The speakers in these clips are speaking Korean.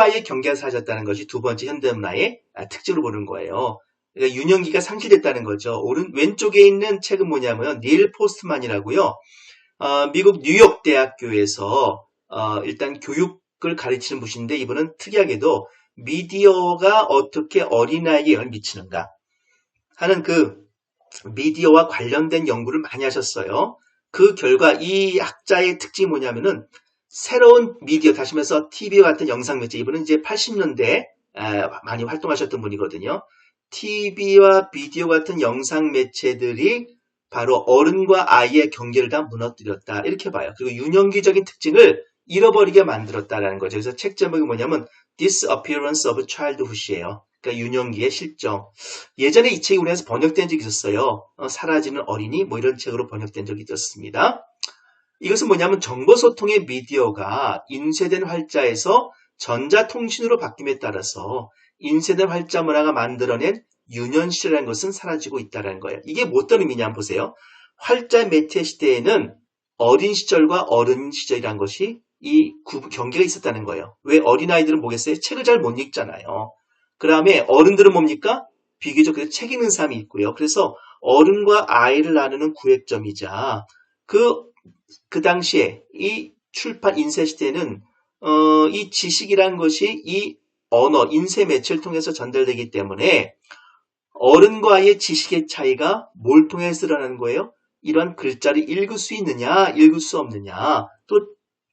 어른과의 경계가 사라졌다는 것이 두 번째 현대문화의 특징으로 보는 거예요. 그러니까 유년기가 상실됐다는 거죠. 왼쪽에 있는 책은 뭐냐면 닐 포스트만이라고요. 미국 뉴욕 대학교에서 일단 교육을 가르치는 분인데 이분은 특이하게도 미디어가 어떻게 어린아이에 영향을 미치는가 하는 그 미디어와 관련된 연구를 많이 하셨어요. 그 결과 이 학자의 특징이 뭐냐면은 새로운 미디어, 다시 말해서 TV와 같은 영상 매체, 이분은 이제 80년대 많이 활동하셨던 분이거든요. TV와 비디오 같은 영상 매체들이 바로 어른과 아이의 경계를 다 무너뜨렸다. 이렇게 봐요. 그리고 유년기적인 특징을 잃어버리게 만들었다라는 거죠. 그래서 책 제목이 뭐냐면 Disappearance of Childhood이에요. 그러니까 유년기의 실종. 예전에 이 책이 우리나라에서 번역된 적이 있었어요. 사라지는 어린이 뭐 이런 책으로 번역된 적이 있었습니다. 이것은 뭐냐면 정보소통의 미디어가 인쇄된 활자에서 전자통신으로 바뀜에 따라서 인쇄된 활자 문화가 만들어낸 유년시라는 것은 사라지고 있다는 거예요. 이게 뭐 어떤 의미냐 한번 보세요. 활자 매체 시대에는 어린 시절과 어른 시절이란 것이 이 경계가 있었다는 거예요. 왜 어린아이들은 뭐겠어요? 책을 잘 못 읽잖아요. 그 다음에 어른들은 뭡니까? 비교적 책 읽는 사람이 있고요. 그래서 어른과 아이를 나누는 구획점이자 그 당시에 이 출판 인쇄 시대는 이 지식이라는 것이 이 언어, 인쇄 매체를 통해서 전달되기 때문에 어른과 아이의 지식의 차이가 뭘 통해서 드러나는 거예요? 이런 글자를 읽을 수 있느냐, 읽을 수 없느냐, 또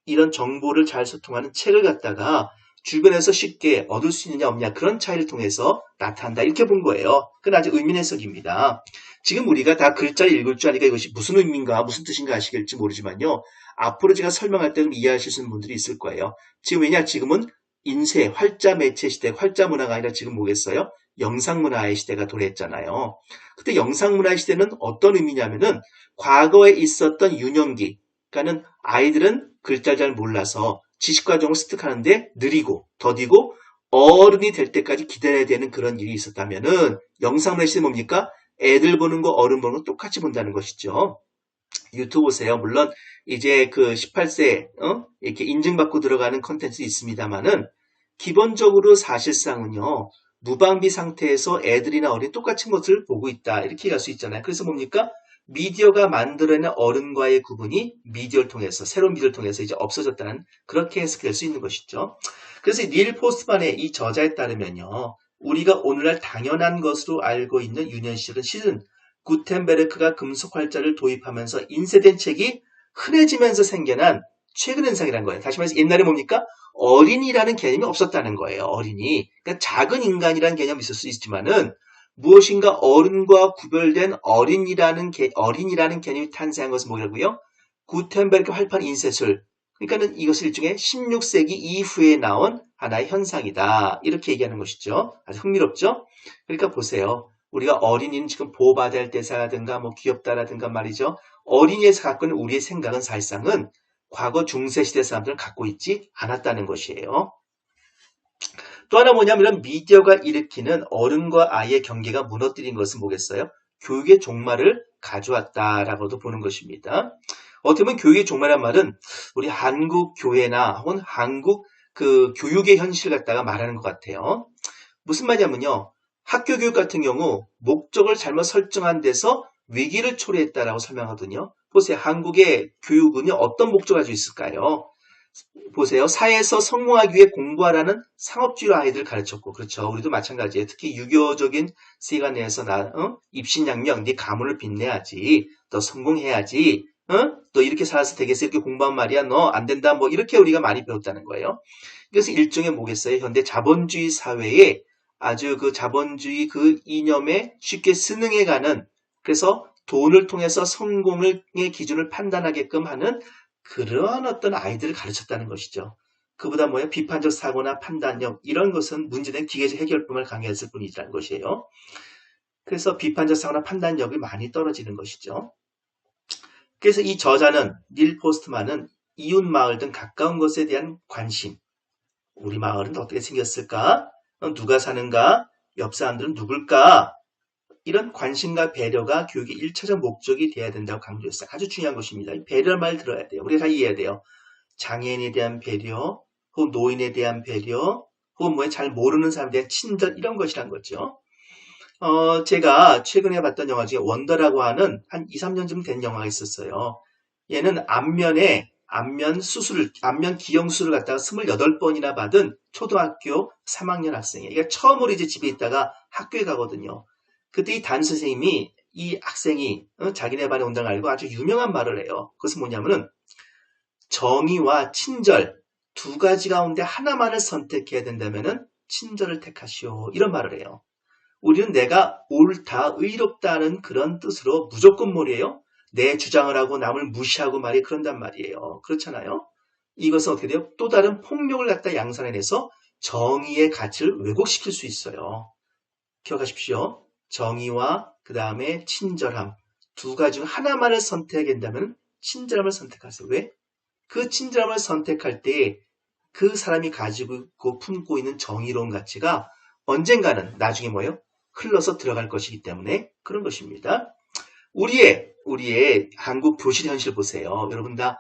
이런 정보를 잘 소통하는 책을 갖다가 주변에서 쉽게 얻을 수 있느냐 없느냐 그런 차이를 통해서 나타난다 이렇게 본 거예요. 그건 아주 의미 해석입니다. 지금 우리가 다 글자를 읽을 줄 아니까 이것이 무슨 의미인가 무슨 뜻인가 아시겠지 모르지만요. 앞으로 제가 설명할 때 좀 이해하실 수 있는 분들이 있을 거예요. 지금 왜냐 지금은 인쇄, 활자 매체 시대, 활자 문화가 아니라 지금 뭐겠어요? 영상 문화의 시대가 도래했잖아요. 그때 영상 문화의 시대는 어떤 의미냐면은 과거에 있었던 유년기, 그러니까는 아이들은 글자를 잘 몰라서 지식 과정을 습득하는데 느리고 더디고 어른이 될 때까지 기다려야 되는 그런 일이 있었다면은 영상 문화의 시대 뭡니까? 애들 보는 거 어른 보는 거 똑같이 본다는 것이죠. 유튜브 보세요. 물론 이제 그 18세 이렇게 인증받고 들어가는 콘텐츠 있습니다만은 기본적으로 사실상은요. 무방비 상태에서 애들이나 어린이 똑같은 것을 보고 있다. 이렇게 할 수 있잖아요. 그래서 뭡니까? 미디어가 만들어낸 어른과의 구분이 미디어를 통해서 새로운 미디어를 통해서 이제 없어졌다는 그렇게 해석될 수 있는 것이죠. 그래서 닐 포스트만의 이 저자에 따르면요. 우리가 오늘날 당연한 것으로 알고 있는 유년시절은 실은 구텐베르크가 금속 활자를 도입하면서 인쇄된 책이 흔해지면서 생겨난 최근 현상이라는 거예요. 다시 말해서 옛날에 뭡니까? 어린이라는 개념이 없었다는 거예요. 어린이. 그러니까 작은 인간이라는 개념이 있을 수 있지만은 무엇인가 어른과 구별된 어린이라는 개념이 탄생한 것은 뭐라고요? 구텐베르크 활판 인쇄술. 그러니까는 이것을 일종의 16세기 이후에 나온 하나의 현상이다. 이렇게 얘기하는 것이죠. 아주 흥미롭죠? 그러니까 보세요. 우리가 어린이는 지금 보호받아야 할 대사라든가 뭐 귀엽다라든가 말이죠. 어린이에서 갖고 있는 우리의 생각은 사실상은 과거 중세시대 사람들은 갖고 있지 않았다는 것이에요. 또 하나 뭐냐면 미디어가 일으키는 어른과 아이의 경계가 무너뜨린 것은 뭐겠어요? 교육의 종말을 가져왔다라고도 보는 것입니다. 어떻게 보면 교육의 종말이란 말은 우리 한국 교회나 혹은 한국 그 교육의 현실 갖다가 말하는 것 같아요. 무슨 말이냐면요. 학교 교육 같은 경우 목적을 잘못 설정한 데서 위기를 초래했다라고 설명하거든요. 보세요. 한국의 교육은요. 어떤 목적을 가지고 있을까요? 보세요. 사회에서 성공하기 위해 공부하라는 상업주의로 아이들을 가르쳤고 그렇죠. 우리도 마찬가지예요. 특히 유교적인 세계 내에서 입신양명, 네 가문을 빛내야지. 너 성공해야지. 너 이렇게 살아서 되겠어? 이렇게 공부한 말이야. 너 안 된다. 뭐 이렇게 우리가 많이 배웠다는 거예요. 그래서 일종의 뭐겠어요? 현대 자본주의 사회에 아주 그 자본주의 그 이념에 쉽게 순응해가는 그래서 돈을 통해서 성공의 기준을 판단하게끔 하는 그러한 어떤 아이들을 가르쳤다는 것이죠. 그보다 뭐예요? 비판적 사고나 판단력 이런 것은 문제된 기계적 해결법을 강요했을 뿐이라는 것이에요. 그래서 비판적 사고나 판단력이 많이 떨어지는 것이죠. 그래서 이 저자는 닐 포스트만은 이웃 마을 등 가까운 것에 대한 관심 우리 마을은 어떻게 생겼을까? 누가 사는가? 옆 사람들은 누굴까? 이런 관심과 배려가 교육의 1차적 목적이 되어야 된다고 강조했어요. 아주 중요한 것입니다. 배려의 말 들어야 돼요. 우리가 다 이해해야 돼요. 장애인에 대한 배려, 혹은 노인에 대한 배려, 혹은 뭐 잘 모르는 사람에 대한 친절 이런 것이란 거죠. 제가 최근에 봤던 영화 중에 원더라고 하는 한 2, 3년쯤 된 영화가 있었어요. 얘는 안면 기형 수술을 갖다가 28번이나 받은 초등학교 3학년 학생이에요. 그러니까 처음으로 이제 집에 있다가 학교에 가거든요. 그때 이 담임 선생님이 이 학생이 자기네 반에 온다는 걸 알고 아주 유명한 말을 해요. 그것은 뭐냐면은 정의와 친절 두 가지 가운데 하나만을 선택해야 된다면은 친절을 택하시오. 이런 말을 해요. 우리는 내가 옳다, 의롭다는 그런 뜻으로 무조건 뭐래요? 내 주장을 하고 남을 무시하고 말이 그런단 말이에요. 그렇잖아요? 이것은 어떻게 돼요? 또 다른 폭력을 갖다 양산해내서 정의의 가치를 왜곡시킬 수 있어요. 기억하십시오. 정의와 그 다음에 친절함 두 가지 중 하나만을 선택해야 된다면 친절함을 선택하세요. 왜? 그 친절함을 선택할 때 그 사람이 가지고 품고 있는 정의로운 가치가 언젠가는 나중에 뭐예요? 흘러서 들어갈 것이기 때문에 그런 것입니다. 우리의 한국 교실 현실 보세요. 여러분 다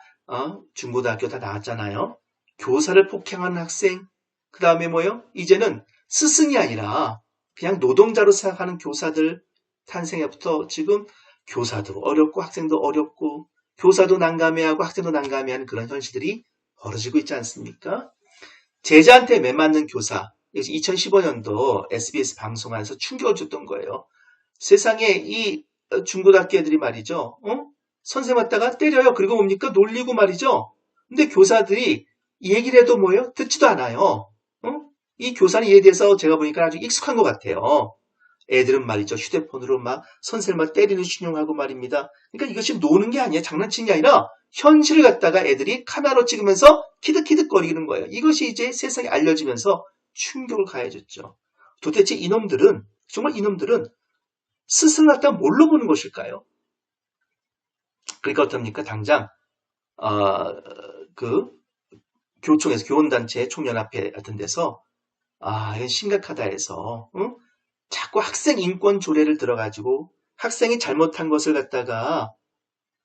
중고등학교 다 나왔잖아요. 교사를 폭행하는 학생, 그 다음에 뭐예요? 이제는 스승이 아니라 그냥 노동자로 생각하는 교사들 탄생에부터 지금 교사도 어렵고 학생도 어렵고 교사도 난감해하고 학생도 난감해하는 그런 현실들이 벌어지고 있지 않습니까? 제자한테 매맞는 교사, 2015년도 SBS 방송에서 충격을 줬던 거예요. 세상에 이 중고등학교 애들이 말이죠. 선생님 왔다가 때려요. 그리고 뭡니까? 놀리고 말이죠. 근데 교사들이 얘기를 해도 뭐예요? 듣지도 않아요. 이 교사는 이에 대해서 제가 보니까 아주 익숙한 것 같아요. 애들은 말이죠. 휴대폰으로 막 선생님을 때리는 신용하고 말입니다. 그러니까 이것이 노는 게 아니에요. 장난치는 게 아니라 현실을 갖다가 애들이 카메라로 찍으면서 키득키득거리는 거예요. 이것이 이제 세상에 알려지면서 충격을 가해줬죠. 도대체 정말 이놈들은 스승을 갖다가 뭘로 보는 것일까요? 그러니까 어떻습니까? 당장 그 교총에서 교원단체 총연합회 같은 데서 이건 심각하다 해서 자꾸 학생 인권 조례를 들어가지고 학생이 잘못한 것을 갖다가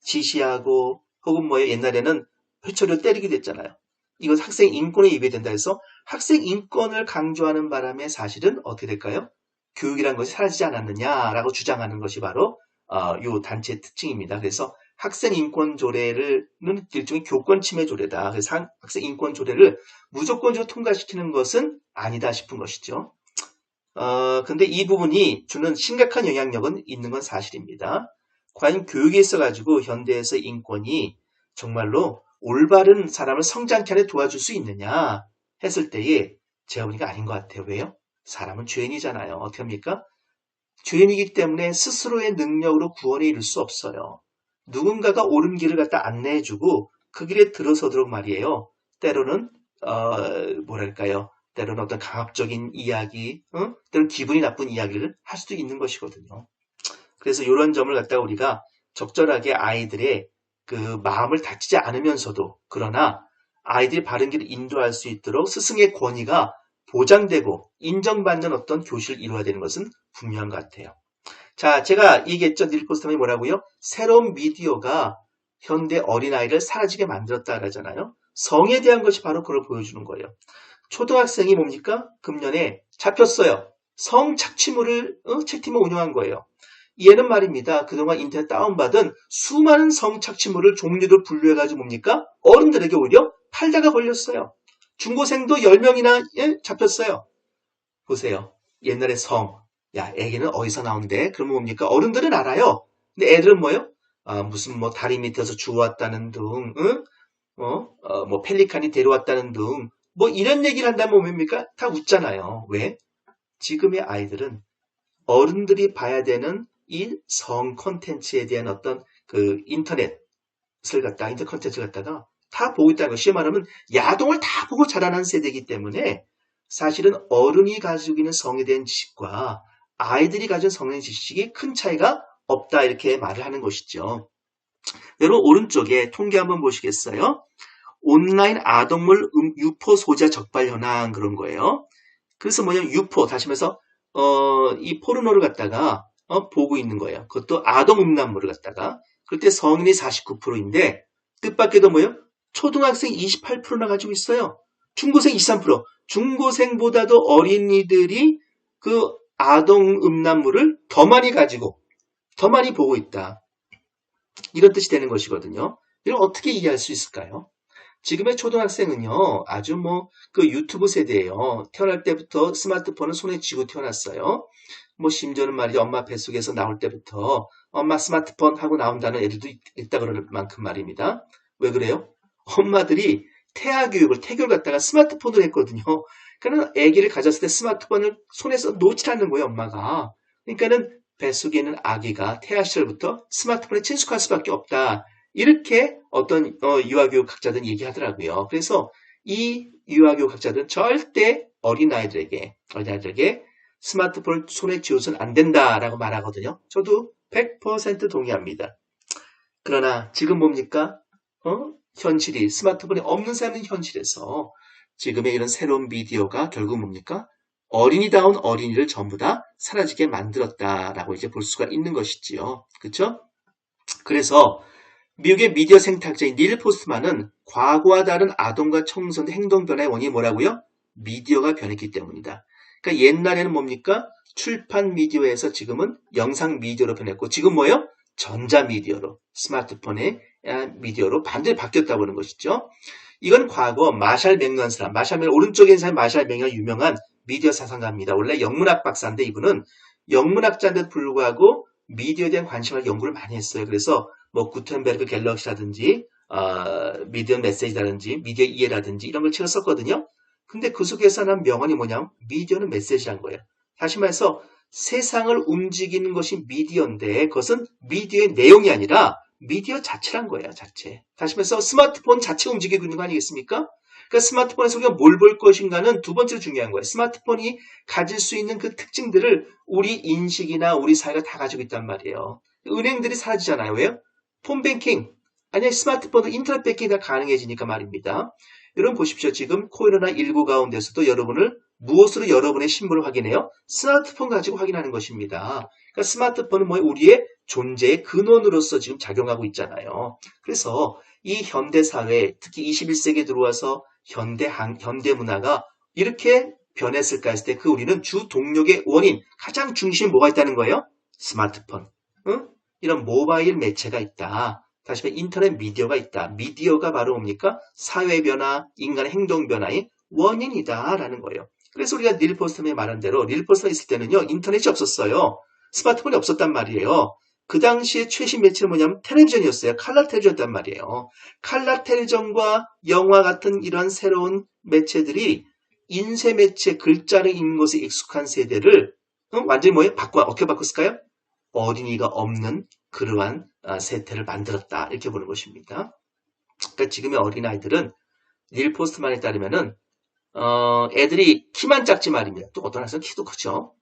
지시하고 혹은 옛날에는 회초리로 때리기도 했잖아요. 이건 학생 인권에 위배된다 해서 학생 인권을 강조하는 바람에 사실은 어떻게 될까요? 교육이란 것이 사라지지 않았느냐라고 주장하는 것이 바로 이 단체의 특징입니다. 그래서 학생 인권 조례는 일종의 교권 침해 조례다. 그래서 학생 인권 조례를 무조건적으로 통과시키는 것은 아니다 싶은 것이죠. 근데 이 부분이 주는 심각한 영향력은 있는 건 사실입니다. 과연 교육에 있어가지고 현대에서 인권이 정말로 올바른 사람을 성장케 하는 데 도와줄 수 있느냐 했을 때에 제가 보니까 아닌 것 같아요. 왜요? 사람은 죄인이잖아요. 어떻게 합니까? 죄인이기 때문에 스스로의 능력으로 구원에 이를 수 없어요. 누군가가 옳은 길을 갖다 안내해주고 그 길에 들어서도록 말이에요. 때로는 때로는 어떤 강압적인 이야기, 때로는 기분이 나쁜 이야기를 할 수도 있는 것이거든요. 그래서 이런 점을 갖다가 우리가 적절하게 아이들의 그 마음을 다치지 않으면서도 그러나 아이들이 바른 길을 인도할 수 있도록 스승의 권위가 보장되고 인정받는 어떤 교실을 이루어야 되는 것은 분명한 것 같아요. 자, 제가 얘기했죠. 닐 포스터맨이 뭐라고요? 새로운 미디어가 현대 어린아이를 사라지게 만들었다 그러잖아요. 성에 대한 것이 바로 그걸 보여주는 거예요. 초등학생이 뭡니까? 금년에 잡혔어요. 성착취물을 책팀을 운영한 거예요. 얘는 말입니다. 그동안 인터넷 다운받은 수많은 성착취물을 종류도 분류해가지고 뭡니까? 어른들에게 오히려 팔다가 걸렸어요. 중고생도 10명이나 잡혔어요. 보세요. 옛날에 애기는 어디서 나온대? 그러면 뭡니까? 어른들은 알아요. 근데 애들은 뭐예요? 무슨 다리 밑에서 주워왔다는 등, 펠리칸이 데려왔다는 등, 이런 얘기를 한다면 뭡니까? 다 웃잖아요. 왜? 지금의 아이들은 어른들이 봐야 되는 이 성 콘텐츠에 대한 어떤 인터넷 콘텐츠를 갖다가 다 보고 있다는 거. 쉽게 말하면 야동을 다 보고 자라는 세대이기 때문에 사실은 어른이 가지고 있는 성에 대한 지식과 아이들이 가진 성에 대한 지식이 큰 차이가 없다 이렇게 말을 하는 것이죠. 여러분 오른쪽에 통계 한번 보시겠어요? 온라인 아동물 유포 소지자 적발 현황 그런 거예요. 그래서 유포 다시 말해서 이 포르노를 갖다가 보고 있는 거예요. 그것도 아동 음란물을 갖다가. 그때 성인이 49%인데 뜻밖에도 초등학생 28%나 가지고 있어요. 중고생 23%. 중고생보다도 어린이들이 그 아동 음란물을 더 많이 가지고 더 많이 보고 있다. 이런 뜻이 되는 것이거든요. 이걸 어떻게 이해할 수 있을까요? 지금의 초등학생은요, 아주 그 유튜브 세대예요. 태어날 때부터 스마트폰을 손에 쥐고 태어났어요. 심지어는 말이죠. 엄마 뱃속에서 나올 때부터 엄마 스마트폰 하고 나온다는 애들도 있다 그럴 만큼 말입니다. 왜 그래요? 엄마들이 태교를 갖다가 스마트폰으로 했거든요. 그러니까는 아기를 가졌을 때 스마트폰을 손에서 놓지 않는 거예요, 엄마가. 그러니까는 뱃속에 있는 아기가 태아 시절부터 스마트폰에 친숙할 수밖에 없다. 이렇게 어떤 유아교육학자들은 얘기하더라고요. 그래서 이 유아교육학자들은 절대 어린아이들에게 스마트폰을 손에 쥐어서는 안 된다라고 말하거든요. 저도 100% 동의합니다. 그러나 지금 뭡니까? 현실이 스마트폰이 없는 사람은 현실에서 지금의 이런 새로운 미디어가 결국 뭡니까? 어린이다운 어린이를 전부 다 사라지게 만들었다라고 이제 볼 수가 있는 것이지요. 그렇죠? 그래서 미국의 미디어 생태학자인 닐 포스트만은 과거와 다른 아동과 청소년 행동 변화의 원인이 뭐라고요? 미디어가 변했기 때문이다. 그러니까 옛날에는 뭡니까? 출판 미디어에서 지금은 영상 미디어로 변했고 지금 뭐예요? 전자 미디어로 스마트폰의 미디어로 반드시 바뀌었다고 하는 것이죠. 이건 과거 마샬 맥루한 사람, 오른쪽에 있는 사람 마샬 맥루한 유명한 미디어 사상가입니다. 원래 영문학 박사인데 이분은 영문학자인데도 불구하고 미디어에 대한 관심을 연구를 많이 했어요. 그래서 구텐베르그 갤럭시라든지 미디어 메시지라든지 미디어 이해라든지 이런 걸 책을 썼거든요. 근데 그 속에서 난 명언이 뭐냐면 미디어는 메시지란 거예요. 다시 말해서 세상을 움직이는 것이 미디어인데 그것은 미디어의 내용이 아니라 미디어 자체란 거예요. 자체. 다시 말해서 스마트폰 자체가 움직이고 있는 거 아니겠습니까? 그러니까 스마트폰에서 우리가 뭘 볼 것인가는 두 번째로 중요한 거예요. 스마트폰이 가질 수 있는 그 특징들을 우리 인식이나 우리 사회가 다 가지고 있단 말이에요. 은행들이 사라지잖아요. 왜요? 폰뱅킹, 아니 스마트폰으로 인터넷 뱅킹이 다 가능해지니까 말입니다. 여러분 보십시오. 지금 코로나19 가운데서도 무엇으로 여러분의 신분을 확인해요? 스마트폰 가지고 확인하는 것입니다. 그러니까 스마트폰은 우리의 존재의 근원으로서 지금 작용하고 있잖아요. 그래서 이 현대사회, 특히 21세기에 들어와서 현대 문화가 이렇게 변했을까 했을 때 우리는 주 동력의 원인, 가장 중심에 뭐가 있다는 거예요? 스마트폰. 이런 모바일 매체가 있다. 다시 말해 인터넷 미디어가 있다. 미디어가 바로 뭡니까? 사회 변화, 인간의 행동 변화의 원인이다라는 거예요. 그래서 우리가 닐 포스트만이 말한 대로 닐 포스트만 있을 때는요. 인터넷이 없었어요. 스마트폰이 없었단 말이에요. 그 당시에 최신 매체는 뭐냐면 텔레비전이었어요. 칼라 텔레비전이었단 말이에요. 칼라 텔레비전과 영화 같은 이런 새로운 매체들이 인쇄 매체 글자를 읽는 것에 익숙한 세대를 완전히 어떻게 바꿨을까요? 어린이가 없는 그러한 세태를 만들었다. 이렇게 보는 것입니다. 그러니까 지금의 어린아이들은 닐 포스트만에 따르면은 애들이 키만 작지 말입니다. 또 어떤 학생은 키도 크죠.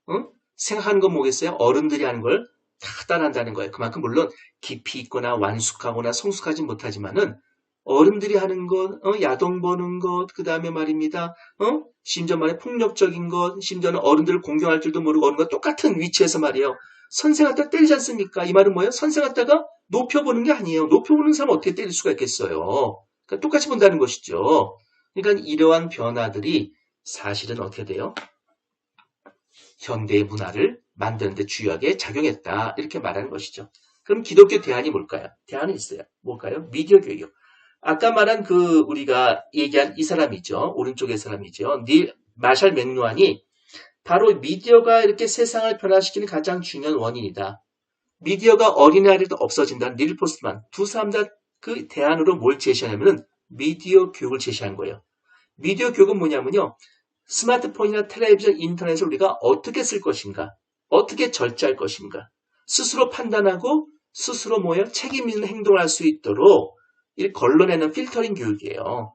생각하는 건 뭐겠어요? 어른들이 하는 걸 다 따라한다는 거예요. 그만큼 물론 깊이 있거나 완숙하거나 성숙하지 못하지만은 어른들이 하는 것, 야동 보는 것, 그 다음에 말입니다. 심지어 폭력적인 것, 심지어는 어른들을 공경할 줄도 모르고 어른과 똑같은 위치에서 말이에요. 선생 갖다가 때리지 않습니까? 이 말은 뭐예요? 선생 갖다가 높여보는 게 아니에요. 높여보는 사람 어떻게 때릴 수가 있겠어요? 그러니까 똑같이 본다는 것이죠. 그러니까 이러한 변화들이 사실은 어떻게 돼요? 현대의 문화를 만드는 데 주요하게 작용했다. 이렇게 말하는 것이죠. 그럼 기독교 대안이 뭘까요? 대안이 있어요. 뭘까요? 미디어 교육. 아까 말한 우리가 얘기한 이 사람이죠. 오른쪽의 사람이죠. 마샬 맥루한이 바로 미디어가 이렇게 세상을 변화시키는 가장 중요한 원인이다. 미디어가 어린아이들도 없어진다는 닐 포스트만 두 사람 다 그 대안으로 뭘 제시하냐면은 미디어 교육을 제시한 거예요. 미디어 교육은 뭐냐면요. 스마트폰이나 텔레비전, 인터넷을 우리가 어떻게 쓸 것인가, 어떻게 절제할 것인가, 스스로 판단하고 스스로 책임 있는 행동을 할 수 있도록 이렇게 걸러내는 필터링 교육이에요.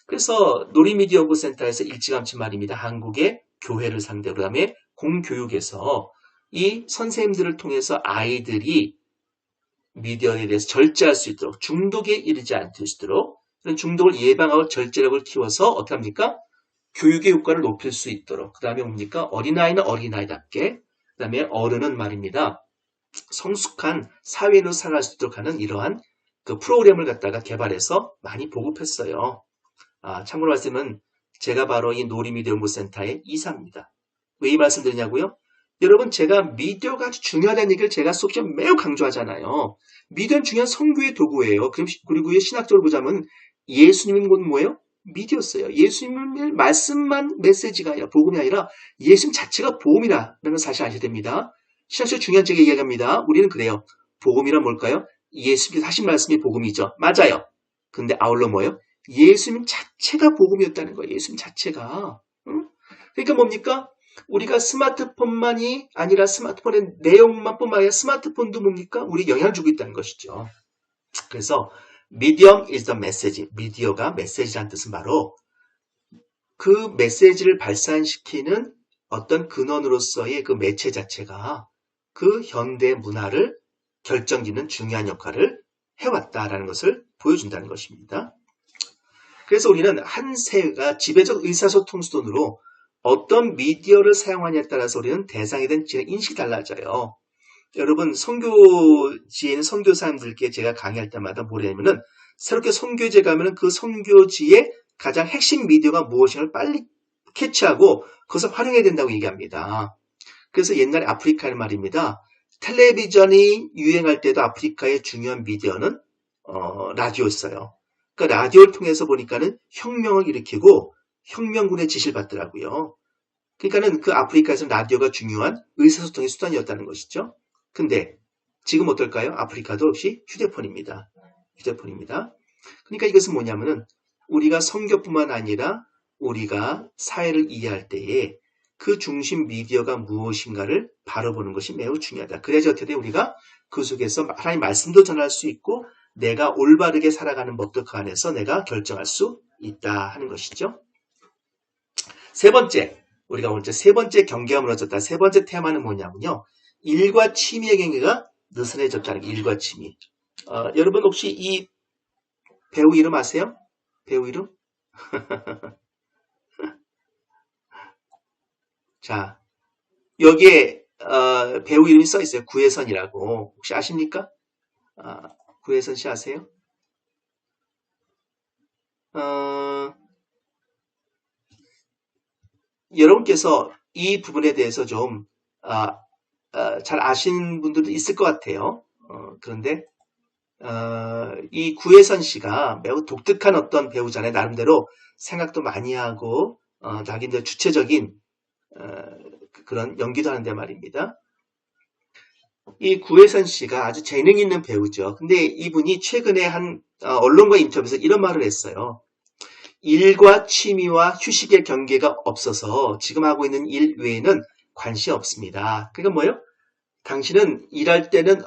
그래서 놀이미디어연구센터에서 일찌감치 말입니다. 한국의 교회를 상대로 그다음에 공교육에서 이 선생님들을 통해서 아이들이 미디어에 대해서 절제할 수 있도록 중독에 이르지 않도록 그런 중독을 예방하고 절제력을 키워서 어떻게 합니까? 교육의 효과를 높일 수 있도록 그 다음에 뭡니까? 어린아이는 어린아이답게 그 다음에 어른은 말입니다. 성숙한 사회로 살아갈 수 있도록 하는 이러한 그 프로그램을 갖다가 개발해서 많이 보급했어요. 참고로 말씀은 제가 바로 이 놀이미디어 연구센터의 이사입니다. 왜 이 말씀 드리냐고요? 여러분, 제가 미디어가 아주 중요하다는 얘기를 제가 수업 시간에 매우 강조하잖아요. 미디어는 중요한 선교의 도구예요. 그리고 신학적으로 보자면 예수님은 곧 뭐예요? 미디어였어요. 예수님의 말씀만 메시지가 아니라 복음이 아니라 예수님 자체가 복음이라는 걸 사실 아셔야 됩니다. 신학적으로 중요한 제가 이야기합니다. 우리는 그래요. 복음이란 뭘까요? 예수님께서 하신 말씀이 복음이죠. 맞아요. 근데 아울러 뭐예요? 예수님 자체가 복음이었다는 거예요. 예수님 자체가. 응? 그러니까 뭡니까? 우리가 스마트폰만이 아니라 스마트폰의 내용만 뿐만 아니라 스마트폰도 뭡니까? 우리 영향을 주고 있다는 것이죠. 그래서 medium is the message. 미디어가 메시지라는 뜻은 바로 그 메시지를 발산시키는 어떤 근원으로서의 그 매체 자체가 그 현대 문화를 결정짓는 중요한 역할을 해왔다라는 것을 보여준다는 것입니다. 그래서 우리는 한 세가 지배적 의사소통 수단으로 어떤 미디어를 사용하냐에 따라서 우리는 대상에 대한 인식이 달라져요. 여러분, 선교지에는 선교사님들께 제가 강의할 때마다 뭐냐면은 새롭게 선교지에 가면은 그 선교지의 가장 핵심 미디어가 무엇인가를 빨리 캐치하고 그것을 활용해야 된다고 얘기합니다. 그래서 옛날에 아프리카의 말입니다. 텔레비전이 유행할 때도 아프리카의 중요한 미디어는 라디오였어요. 그러니까 라디오를 통해서 보니까는 혁명을 일으키고 혁명군의 지시를 받더라고요. 그러니까는 그 아프리카에서는 라디오가 중요한 의사소통의 수단이었다는 것이죠. 근데 지금 어떨까요? 아프리카도 역시 휴대폰입니다. 휴대폰입니다. 그러니까 이것은 뭐냐면은 우리가 선교뿐만 아니라 우리가 사회를 이해할 때에 그 중심 미디어가 무엇인가를 바로 보는 것이 매우 중요하다. 그래야지 어떻게 우리가 그 속에서 하나님의 말씀도 전할 수 있고 내가 올바르게 살아가는 법도 그 안에서 내가 결정할 수 있다 하는 것이죠. 세 번째, 우리가 오늘 세 번째 경계가 무너졌다. 세 번째 테마는 뭐냐면요. 일과 취미의 경계가 느슨해졌다는 게 일과 취미. 여러분 혹시 이 배우 이름 아세요? 배우 이름? 자, 여기에 배우 이름이 써 있어요. 구혜선이라고. 혹시 아십니까? 구혜선 씨 아세요? 여러분께서 이 부분에 대해서 좀 잘 아시는 분들도 있을 것 같아요. 그런데 이 구혜선 씨가 매우 독특한 어떤 배우잖아요. 나름대로 생각도 많이 하고 자기들 주체적인 그런 연기도 하는데 말입니다. 이 구혜선 씨가 아주 재능 있는 배우죠. 근데 이분이 최근에 한 언론과 인터뷰에서 이런 말을 했어요. 일과 취미와 휴식의 경계가 없어서 지금 하고 있는 일 외에는 관심이 없습니다. 그러니까 뭐예요? 당신은 일할 때는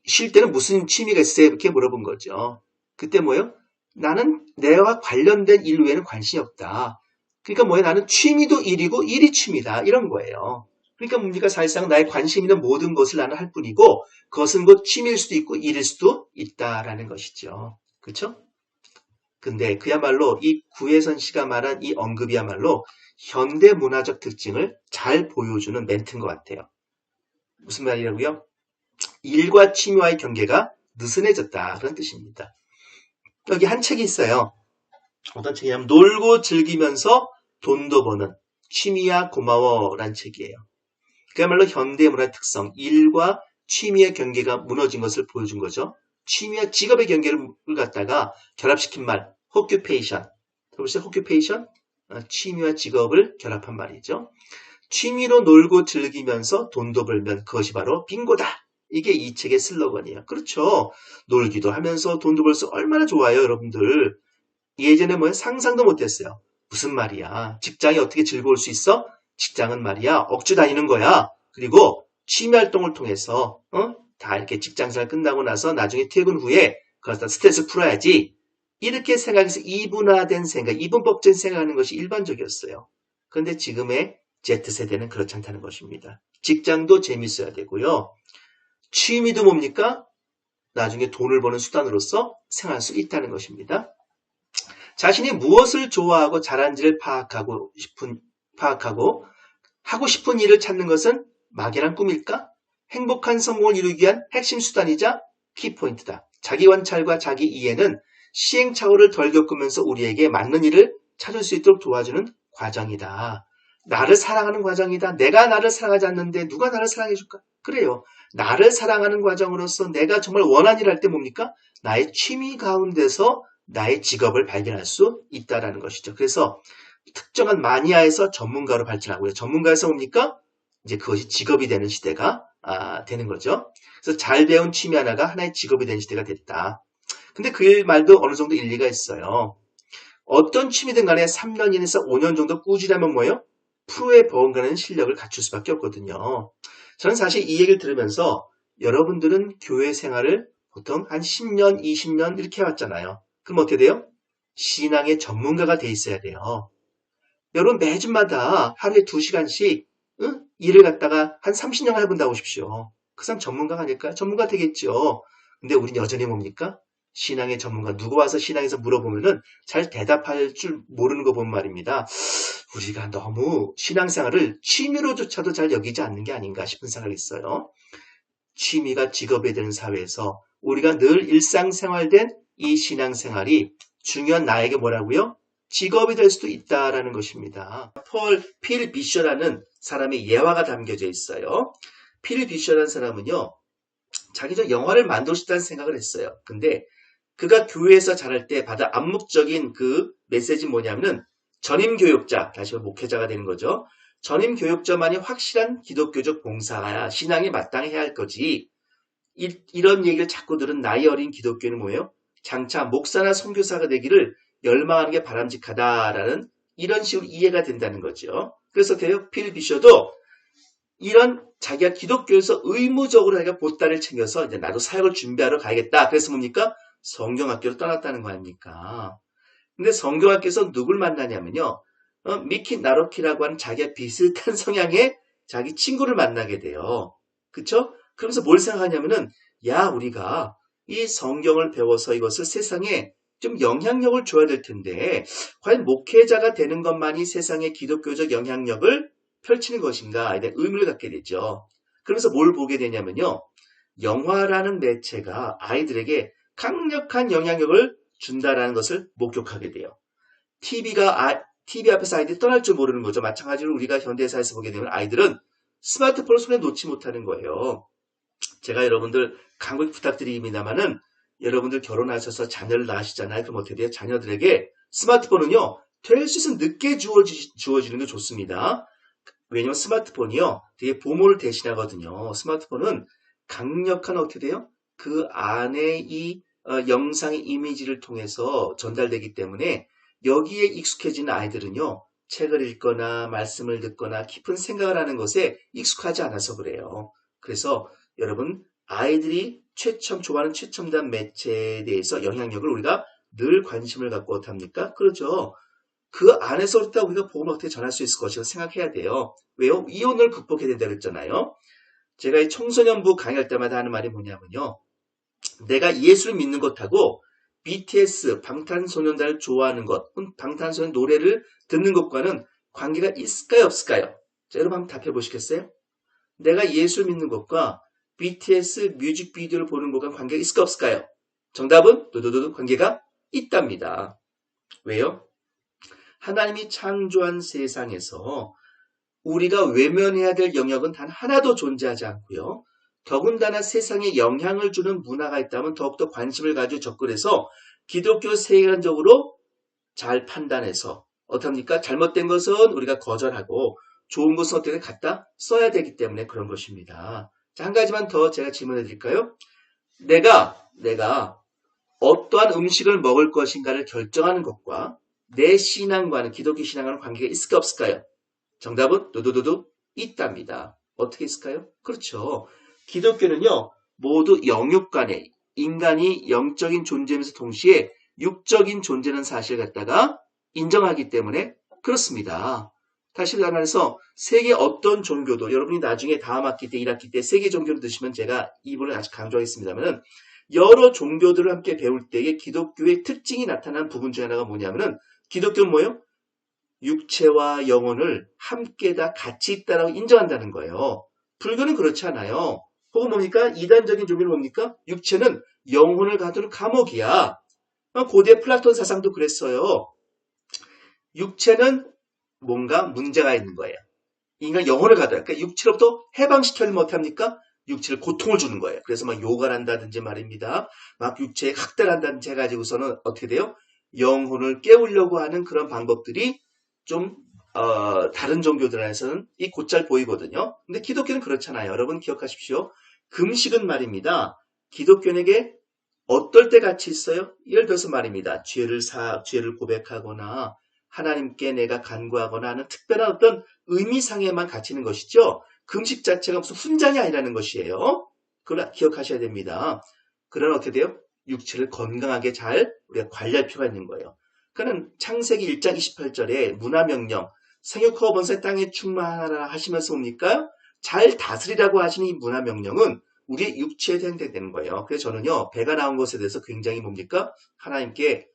쉴 때는 무슨 취미가 있어요? 이렇게 물어본 거죠. 그때 뭐예요? 나는 내와 관련된 일 외에는 관심이 없다. 그러니까 뭐예요? 나는 취미도 일이고 일이 취미다. 이런 거예요. 그러니까 뭡니까? 사실상 나의 관심 있는 모든 것을 나는 할 뿐이고 그것은 곧 취미일 수도 있고 일일 수도 있다라는 것이죠. 그렇죠? 근데 그야말로 이 구혜선 씨가 말한 이 언급이야말로 현대 문화적 특징을 잘 보여주는 멘트인 것 같아요. 무슨 말이라고요? 일과 취미와의 경계가 느슨해졌다. 그런 뜻입니다. 여기 한 책이 있어요. 어떤 책이냐면 놀고 즐기면서 돈도 버는 취미야 고마워라는 책이에요. 그야말로 현대 문화의 특성, 일과 취미의 경계가 무너진 것을 보여준 거죠. 취미와 직업의 경계를 갖다가 결합시킨 말, occupation. 들어보세요, occupation? 취미와 직업을 결합한 말이죠. 취미로 놀고 즐기면서 돈도 벌면 그것이 바로 빙고다. 이게 이 책의 슬로건이에요. 그렇죠. 놀기도 하면서 돈도 벌 수 얼마나 좋아요, 여러분들. 예전에 상상도 못했어요. 무슨 말이야. 직장이 어떻게 즐거울 수 있어? 직장은 말이야. 억지 다니는 거야. 그리고 취미 활동을 통해서 다 이렇게 직장생활 끝나고 나서 나중에 퇴근 후에 그것다 스트레스 풀어야지. 이렇게 생각해서 이분화된 생각, 이분법적인 생각하는 것이 일반적이었어요. 그런데 지금의 Z세대는 그렇지 않다는 것입니다. 직장도 재밌어야 되고요. 취미도 뭡니까? 나중에 돈을 버는 수단으로서 생활할 수 있다는 것입니다. 자신이 무엇을 좋아하고 잘하는지를 파악하고 하고 싶은 일을 찾는 것은 막연한 꿈일까? 행복한 성공을 이루기 위한 핵심 수단이자 키포인트다. 자기 관찰과 자기 이해는 시행착오를 덜 겪으면서 우리에게 맞는 일을 찾을 수 있도록 도와주는 과정이다. 나를 사랑하는 과정이다. 내가 나를 사랑하지 않는데 누가 나를 사랑해 줄까? 그래요. 나를 사랑하는 과정으로서 내가 정말 원한 일 할 때 뭡니까? 나의 취미 가운데서 나의 직업을 발견할 수 있다라는 것이죠. 그래서 특정한 마니아에서 전문가로 발전하고요. 전문가에서 뭡니까? 이제 그것이 직업이 되는 시대가 되는 거죠. 그래서 잘 배운 취미 하나가 하나의 직업이 되는 시대가 됐다. 근데 그 말도 어느 정도 일리가 있어요. 어떤 취미든 간에 3년에서 5년 정도 꾸준히 하면 뭐예요? 프로에 버금가는 실력을 갖출 수밖에 없거든요. 저는 사실 이 얘기를 들으면서 여러분들은 교회 생활을 보통 한 10년, 20년 이렇게 해왔잖아요. 그럼 어떻게 돼요? 신앙의 전문가가 돼 있어야 돼요. 여러분 매주마다 하루에 2시간씩 일을 갖다가 한 30년 해본다고 보십시오. 그 사람 전문가가 아닐까요? 전문가 되겠죠. 근데 우린 여전히 뭡니까? 신앙의 전문가 누구 와서 신앙에서 물어보면은 잘 대답할 줄 모르는 거 보면 말입니다. 우리가 너무 신앙생활을 취미로조차도 잘 여기지 않는 게 아닌가 싶은 생각이 있어요. 취미가 직업이 되는 사회에서 우리가 늘 일상생활된 이 신앙생활이 중요한 나에게 뭐라고요? 직업이 될 수도 있다라는 것입니다. 필 비셔라는 사람의 예화가 담겨져 있어요. 필 비셔라는 사람은요. 자기가 영화를 만들고 싶다는 생각을 했어요. 근데 그가 교회에서 자랄 때 받은 암묵적인 그 메시지는 뭐냐면은 전임교육자, 다시 말해 목회자가 되는 거죠. 전임교육자만이 확실한 기독교적 봉사야 신앙에 마땅히 해야 할 거지. 이런 얘기를 자꾸 들은 나이 어린 기독교는 뭐예요? 장차 목사나 선교사가 되기를 열망하는 게 바람직하다라는 이런 식으로 이해가 된다는 거죠. 그래서 필 비셔도 이런 자기가 기독교에서 의무적으로 자기가 보따리를 챙겨서 이제 나도 사역을 준비하러 가야겠다. 그래서 뭡니까? 성경학교로 떠났다는 거 아닙니까? 근데 성경학교에서 누굴 만나냐면요. 미키 나로키라고 하는 자기가 비슷한 성향의 자기 친구를 만나게 돼요. 그쵸? 그러면서 뭘 생각하냐면은 야 우리가 이 성경을 배워서 이것을 세상에 좀 영향력을 줘야 될 텐데 과연 목회자가 되는 것만이 세상의 기독교적 영향력을 펼치는 것인가 이런 의문을 갖게 되죠. 그러면서 뭘 보게 되냐면요. 영화라는 매체가 아이들에게 강력한 영향력을 준다라는 것을 목격하게 돼요. TV 앞에서 아이들이 떠날 줄 모르는 거죠. 마찬가지로 우리가 현대사에서 보게 되면 아이들은 스마트폰을 손에 놓지 못하는 거예요. 제가 여러분들 간곡히 부탁드립니다만은 여러분들 결혼하셔서 자녀를 낳으시잖아요. 그럼 어떻게 돼요? 자녀들에게 스마트폰은요. 될 수 있으면 늦게 주어지는 게 좋습니다. 왜냐면 스마트폰이요. 되게 부모를 대신하거든요. 스마트폰은 강력한 어떻게 돼요? 그 안에 이 영상의 이미지를 통해서 전달되기 때문에 여기에 익숙해진 아이들은요. 책을 읽거나 말씀을 듣거나 깊은 생각을 하는 것에 익숙하지 않아서 그래요. 그래서 여러분 아이들이 좋아하는 최첨단 매체에 대해서 영향력을 우리가 늘 관심을 갖고 어떡합니까? 그렇죠. 그 안에서 우리가 복음을 어떻게 전할 수 있을 것이라고 생각해야 돼요. 왜요? 이혼을 극복해야 된다고 그랬잖아요. 제가 이 청소년부 강의할 때마다 하는 말이 뭐냐면요. 내가 예수를 믿는 것하고 BTS, 방탄소년단을 좋아하는 것, 방탄소년 노래를 듣는 것과는 관계가 있을까요? 없을까요? 자, 여러분 한번 답해 보시겠어요? 내가 예수를 믿는 것과 BTS 뮤직비디오를 보는 것과 관계가 있을까 없을까요? 정답은 두두두두 관계가 있답니다. 왜요? 하나님이 창조한 세상에서 우리가 외면해야 될 영역은 단 하나도 존재하지 않고요. 더군다나 세상에 영향을 주는 문화가 있다면 더욱더 관심을 가지고 접근해서 기독교 세계관적으로 잘 판단해서 어떻습니까? 잘못된 것은 우리가 거절하고 좋은 것은 어떻게 갖다 써야 되기 때문에 그런 것입니다. 자, 한 가지만 더 제가 질문해 드릴까요? 내가 어떠한 음식을 먹을 것인가를 결정하는 것과 내 신앙과는 기독교 신앙과는 관계가 있을까 없을까요? 정답은 두두두두 있답니다. 어떻게 있을까요? 그렇죠. 기독교는요. 모두 영육간에 인간이 영적인 존재면서 동시에 육적인 존재라는 사실을 갖다가 인정하기 때문에 그렇습니다. 다시 말해서 세계 어떤 종교도 여러분이 나중에 다음 학기 때 1학기 때 세계 종교를 드시면 제가 이 부분을 아주 강조하겠습니다만 여러 종교들을 함께 배울 때에 기독교의 특징이 나타난 부분 중에 하나가 뭐냐면은 기독교는 뭐예요? 육체와 영혼을 함께 다 같이 있다라고 인정한다는 거예요. 불교는 그렇지 않아요. 혹은 뭡니까? 이단적인 종교는 뭡니까? 육체는 영혼을 가두는 감옥이야. 고대 플라톤 사상도 그랬어요. 육체는 뭔가 문제가 있는 거예요. 인간 영혼을 가둬요. 그러니까 육체로부터 해방시켜야 못합니까? 육체를 고통을 주는 거예요. 그래서 막 욕을 한다든지 말입니다. 막 육체에 학대한다든지 해가지고서는 어떻게 돼요? 영혼을 깨우려고 하는 그런 방법들이 좀 다른 종교들에서는 이 곧잘 보이거든요. 근데 기독교는 그렇잖아요. 여러분 기억하십시오. 금식은 말입니다. 기독교인에게 어떨 때 같이 있어요? 예를 들어서 말입니다. 죄를 고백하거나 하나님께 내가 간구하거나 하는 특별한 어떤 의미상에만 갇히는 것이죠. 금식 자체가 무슨 훈장이 아니라는 것이에요. 그걸 기억하셔야 됩니다. 그러나 어떻게 돼요? 육체를 건강하게 잘 우리가 관리할 필요가 있는 거예요. 그는 창세기 1장 28절에 문화명령, 생육하고 번성의 땅에 충만하라 하시면서 뭡니까? 잘 다스리라고 하시는 이 문화명령은 우리의 육체에 해당되는 거예요. 그래서 저는요, 배가 나온 것에 대해서 굉장히 뭡니까? 하나님께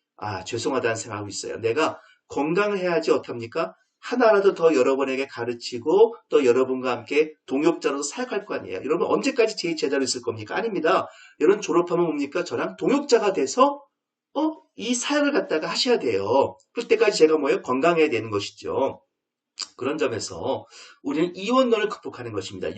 죄송하다는 생각하고 있어요. 내가 건강을 해야지 어떡합니까? 하나라도 더 여러분에게 가르치고 또 여러분과 함께 동역자로서 사역할 거 아니에요. 여러분 언제까지 제 제자로 있을 겁니까? 아닙니다. 여러분 졸업하면 뭡니까? 저랑 동역자가 돼서 이 사역을 갖다가 하셔야 돼요. 그때까지 제가 뭐예요? 건강해야 되는 것이죠. 그런 점에서 우리는 이원론을 극복하는 것입니다.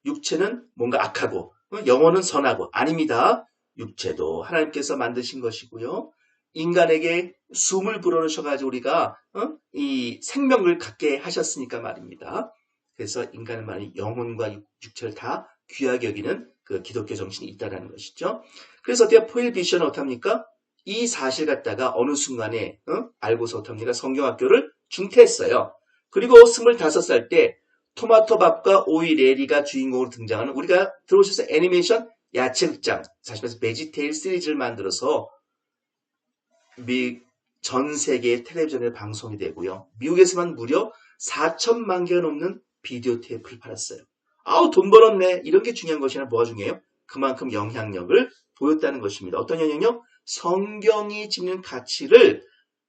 육체는 뭔가 악하고 영혼은 선하고 아닙니다. 육체도 하나님께서 만드신 것이고요. 인간에게 숨을 불어넣으셔가지고 우리가 이 생명을 갖게 하셨으니까 말입니다. 그래서 인간은 많이 영혼과 육체를 다 귀하게 여기는 그 기독교 정신이 있다는 것이죠. 그래서 어때요? 포일비션은 어떡합니까? 이 사실 갖다가 어느 순간에 알고서 어떡합니까? 성경학교를 중퇴했어요. 그리고 25살 때 토마토밥과 오이 레리가 주인공으로 등장하는 우리가 들어오셔서 애니메이션 야채극장, 사실 말해서 베지테일 시리즈를 만들어서 전 세계 텔레비전에 방송이 되고요. 미국에서만 무려 4천만 개가 넘는 비디오 테이프를 팔았어요. 돈 벌었네. 이런 게 중요한 것이 아니라 뭐가 중요해요? 그만큼 영향력을 보였다는 것입니다. 어떤 영향력? 성경이 지닌 가치를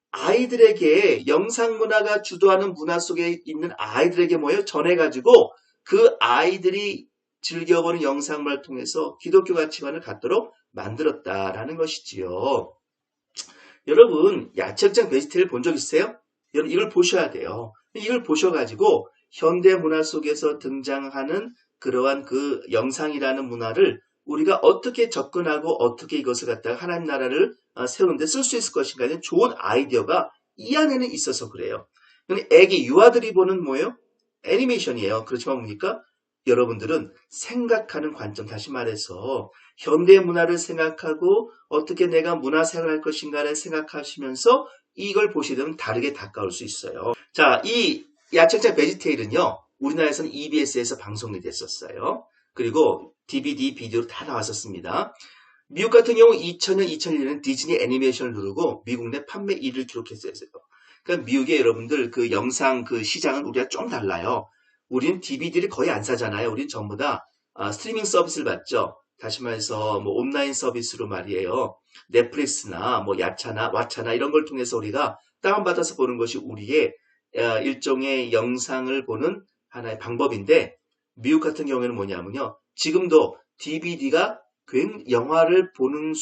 아이들에게 영상 문화가 주도하는 문화 속에 있는 아이들에게 전해가지고 그 아이들이 즐겨보는 영상물을 통해서 기독교 가치관을 갖도록 만들었다라는 것이지요. 여러분 야채극장 베지테일을 본 적 있어요? 여러분 이걸 보셔야 돼요. 이걸 보셔가지고 현대 문화 속에서 등장하는 그러한 그 영상이라는 문화를 우리가 어떻게 접근하고 어떻게 이것을 갖다가 하나님 나라를 세우는데 쓸 수 있을 것인가에 좋은 아이디어가 이 안에는 있어서 그래요. 근데 애기 유아들이 보는 뭐예요? 애니메이션이에요. 그렇지만 뭡니까? 여러분들은 생각하는 관점, 다시 말해서 현대 문화를 생각하고 어떻게 내가 문화생활을 할 것인가를 생각하시면서 이걸 보시게 되면 다르게 다가올 수 있어요. 자, 이 야채극장 베지테일은요. 우리나라에서는 EBS에서 방송이 됐었어요. 그리고 DVD, 비디오로 다 나왔었습니다. 미국 같은 경우 2000년, 2001년에는 디즈니 애니메이션을 누르고 미국 내 판매 1위를 기록했어요. 그러니까 미국의 여러분들 그 영상 그 시장은 우리가 좀 달라요. 우리는 DVD를 거의 안 사잖아요. 우리는 전부 다 스트리밍 서비스를 받죠. 다시 말해서 뭐 온라인 서비스로 말이에요. 넷플릭스나 뭐 야차나 왓챠나 이런 걸 통해서 우리가 다운받아서 보는 것이 우리의 일종의 영상을 보는 하나의 방법인데 미국 같은 경우에는 뭐냐면요. 지금도 DVD가 영화를 보는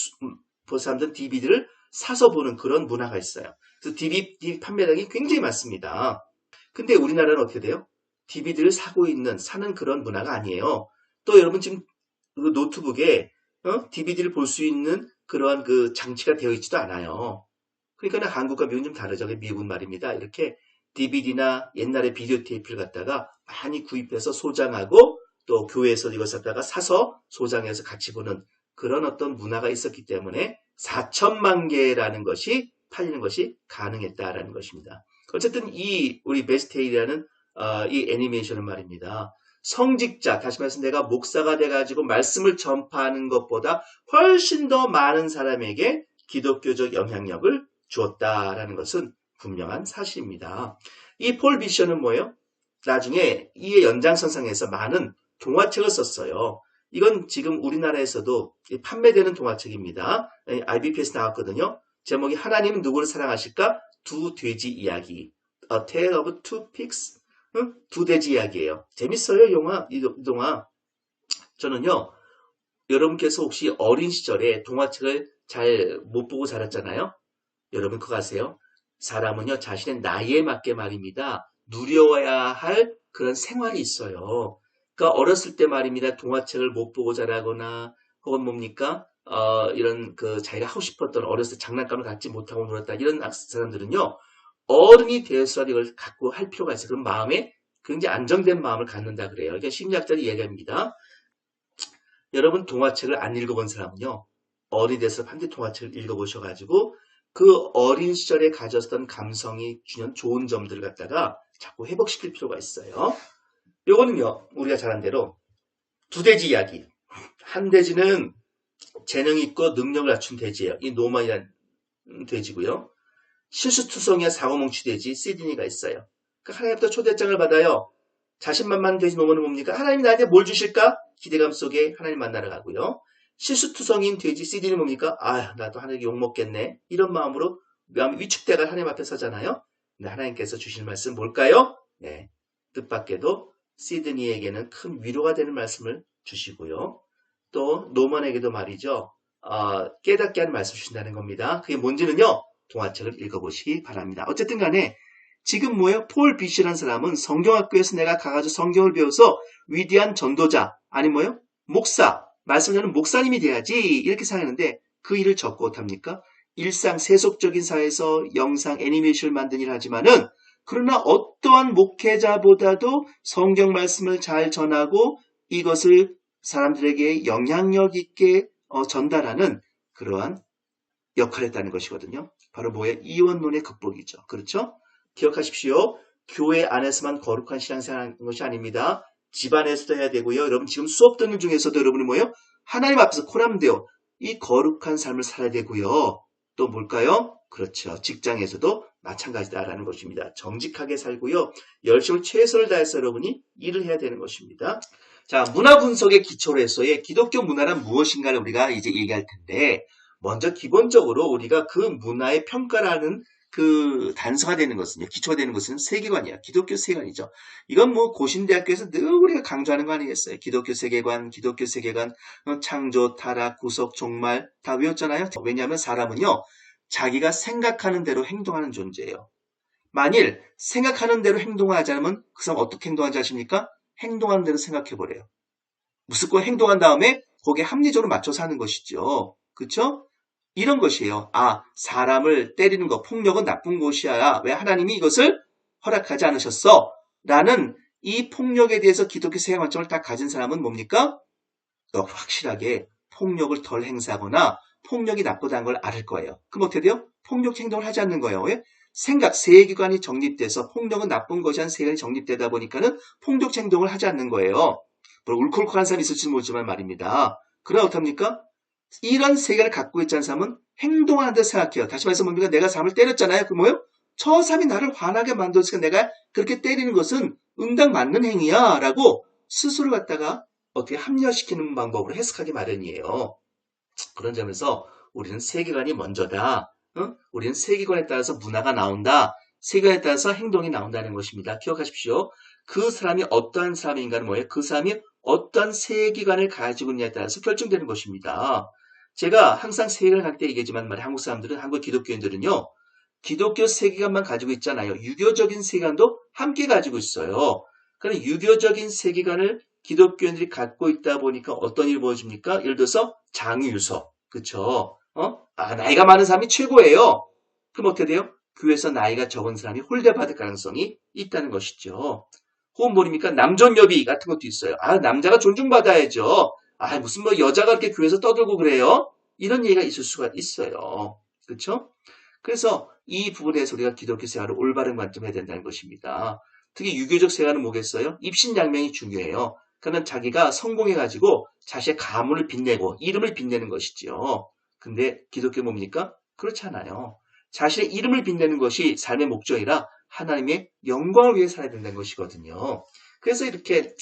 사람들은 DVD를 사서 보는 그런 문화가 있어요. 그래서 DVD 판매량이 굉장히 많습니다. 근데 우리나라는 어떻게 돼요? DVD를 사는 그런 문화가 아니에요. 또 여러분 지금 그 노트북에 DVD를 볼 수 있는 그러한 그 장치가 되어 있지도 않아요. 그러니까 한국과 미국은 좀 다르죠. 미국은 말입니다. 이렇게 DVD나 옛날에 비디오 테이프를 갖다가 많이 구입해서 소장하고 또 교회에서 이것을 갖다가 사서 소장해서 같이 보는 그런 어떤 문화가 있었기 때문에 4천만 개라는 것이 팔리는 것이 가능했다라는 것입니다. 어쨌든 우리 베지테일이라는 이 애니메이션은 말입니다. 성직자, 다시 말해서 내가 목사가 돼가지고 말씀을 전파하는 것보다 훨씬 더 많은 사람에게 기독교적 영향력을 주었다라는 것은 분명한 사실입니다. 이 폴 비션은 뭐예요? 나중에 이의 연장선상에서 많은 동화책을 썼어요. 이건 지금 우리나라에서도 판매되는 동화책입니다. IBP에서 나왔거든요. 제목이 하나님은 누구를 사랑하실까? 두 돼지 이야기. A Tale of Two Pigs. 두 돼지 이야기예요. 재밌어요, 이 동화. 저는요, 여러분께서 혹시 어린 시절에 동화책을 잘 못 보고 자랐잖아요. 여러분 그거 아세요? 사람은요, 자신의 나이에 맞게 말입니다. 누려야 할 그런 생활이 있어요. 그러니까 어렸을 때 말입니다. 동화책을 못 보고 자라거나 혹은 뭡니까? 이런 자기가 하고 싶었던 어렸을 때 장난감을 갖지 못하고 놀았다. 이런 사람들은요, 어른이 되어서 이걸 갖고 할 필요가 있어요. 그럼 마음에 굉장히 안정된 마음을 갖는다 그래요. 그러니까 심리학자들이 얘기합니다. 여러분 동화책을 안 읽어본 사람은요, 어른이 돼서 반드시 동화책을 읽어보셔가지고 그 어린 시절에 가졌던 감성이 주는 좋은 점들을 갖다가 자꾸 회복시킬 필요가 있어요. 요거는요, 우리가 잘 아는 대로 두 돼지 이야기. 한 돼지는 재능이 있고 능력을 갖춘 돼지예요. 이 노만이라는 돼지고요. 실수투성이와 사고뭉치 돼지 시드니가 있어요. 그러니까 하나님부터 초대장을 받아요. 자신만만한 돼지 노만은 뭡니까? 하나님이 나한테 뭘 주실까? 기대감 속에 하나님 만나러 가고요. 실수투성인 돼지 시드니는 뭡니까? 아, 나도 하나님께 욕먹겠네. 이런 마음으로 마음이 위축돼가 하나님 앞에 서잖아요. 근데 하나님께서 주실 말씀 뭘까요? 네, 뜻밖에도 시드니에게는 큰 위로가 되는 말씀을 주시고요. 또 노만에게도 말이죠. 깨닫게 하는 말씀을 주신다는 겁니다. 그게 뭔지는요. 동화책을 읽어보시기 바랍니다. 어쨌든 간에 지금 뭐예요? 폴 비시라는 사람은 성경학교에서 내가 가가지고 성경을 배워서 위대한 전도자 아니 뭐예요? 목사, 말씀 전하는 목사님이 돼야지 이렇게 생각하는데 그 일을 접고 어떡합니까? 일상 세속적인 사회에서 영상 애니메이션을 만든 일을 하지만은 그러나 어떠한 목회자보다도 성경 말씀을 잘 전하고 이것을 사람들에게 영향력 있게 전달하는 그러한 역할을 했다는 것이거든요. 바로 뭐예요? 이원론의 극복이죠. 그렇죠? 기억하십시오. 교회 안에서만 거룩한 신앙생활하는 것이 아닙니다. 집안에서도 해야 되고요. 여러분 지금 수업 듣는 중에서도 여러분이 뭐예요? 하나님 앞에서 코람되어 이 거룩한 삶을 살아야 되고요. 또 뭘까요? 그렇죠. 직장에서도 마찬가지다라는 것입니다. 정직하게 살고요. 열심히 최선을 다해서 여러분이 일을 해야 되는 것입니다. 자, 문화 분석의 기초로 해서의 기독교 문화란 무엇인가를 우리가 이제 얘기할 텐데 먼저 기본적으로 우리가 그 문화의 평가라는 그 단서가 되는 것은요. 기초가 되는 것은 세계관이야. 기독교 세계관이죠. 이건 뭐 고신대학교에서 늘 우리가 강조하는 거 아니겠어요? 기독교 세계관, 창조, 타락, 구속, 종말 다 외웠잖아요. 왜냐하면 사람은요. 자기가 생각하는 대로 행동하는 존재예요. 만일 생각하는 대로 행동하지 않으면 그 사람 어떻게 행동하는지 아십니까? 행동하는 대로 생각해버려요. 무슨 행동한 다음에 거기에 합리적으로 맞춰서 하는 것이죠. 그렇죠? 이런 것이에요. 사람을 때리는 거, 폭력은 나쁜 것이야. 왜 하나님이 이것을 허락하지 않으셨어? 라는 이 폭력에 대해서 기독교 세계 관점을 다 가진 사람은 뭡니까? 확실하게 폭력을 덜 행사하거나 폭력이 나쁘다는 걸 알 거예요. 그럼 어떻게 돼요? 폭력 행동을 하지 않는 거예요. 왜? 세계관이 정립돼서 폭력은 나쁜 것이 아닌 세계관이 정립되다 보니까는 폭력 행동을 하지 않는 거예요. 물론 울컥울컥한 사람이 있을지 모르지만 말입니다. 그러나 어떡합니까? 이런 세계를 갖고 있지 않은 사람은 행동하는 데 생각해요. 다시 말해서 뭡니까? 내가 사람을 때렸잖아요. 그 뭐예요? 저 사람이 나를 화나게 만들었으니까 내가 그렇게 때리는 것은 응당 맞는 행위야 라고 스스로 갖다가 어떻게 합리화시키는 방법으로 해석하기 마련이에요. 그런 점에서 우리는 세계관이 먼저다. 우리는 세계관에 따라서 문화가 나온다. 세계관에 따라서 행동이 나온다는 것입니다. 기억하십시오. 그 사람이 어떠한 사람인가는 뭐예요? 그 사람이 어떠한 세계관을 가지고 있느냐에 따라서 결정되는 것입니다. 제가 항상 세계관을 할 때 얘기하지만 말이에요. 한국 사람들은, 한국 기독교인들은요. 기독교 세계관만 가지고 있잖아요. 유교적인 세계관도 함께 가지고 있어요. 그런데 유교적인 세계관을 기독교인들이 갖고 있다 보니까 어떤 일이 보여집니까? 예를 들어서 장유유서. 그쵸? 나이가 많은 사람이 최고예요. 그럼 어떻게 돼요? 교회에서 나이가 적은 사람이 홀대받을 가능성이 있다는 것이죠. 혹은 뭐입니까? 남존여비 같은 것도 있어요. 남자가 존중받아야죠. 무슨 여자가 이렇게 교회에서 떠들고 그래요? 이런 얘기가 있을 수가 있어요. 그렇죠? 그래서 이 부분에서 우리가 기독교 생활을 올바른 관점에 해야 된다는 것입니다. 특히 유교적 생활은 뭐겠어요? 입신양명이 중요해요. 그러면 자기가 성공해가지고 자신의 가문을 빛내고 이름을 빛내는 것이지요. 근데 기독교 뭡니까? 그렇지 않아요. 자신의 이름을 빛내는 것이 삶의 목적이라 하나님의 영광을 위해 살아야 된다는 것이거든요. 그래서 이렇게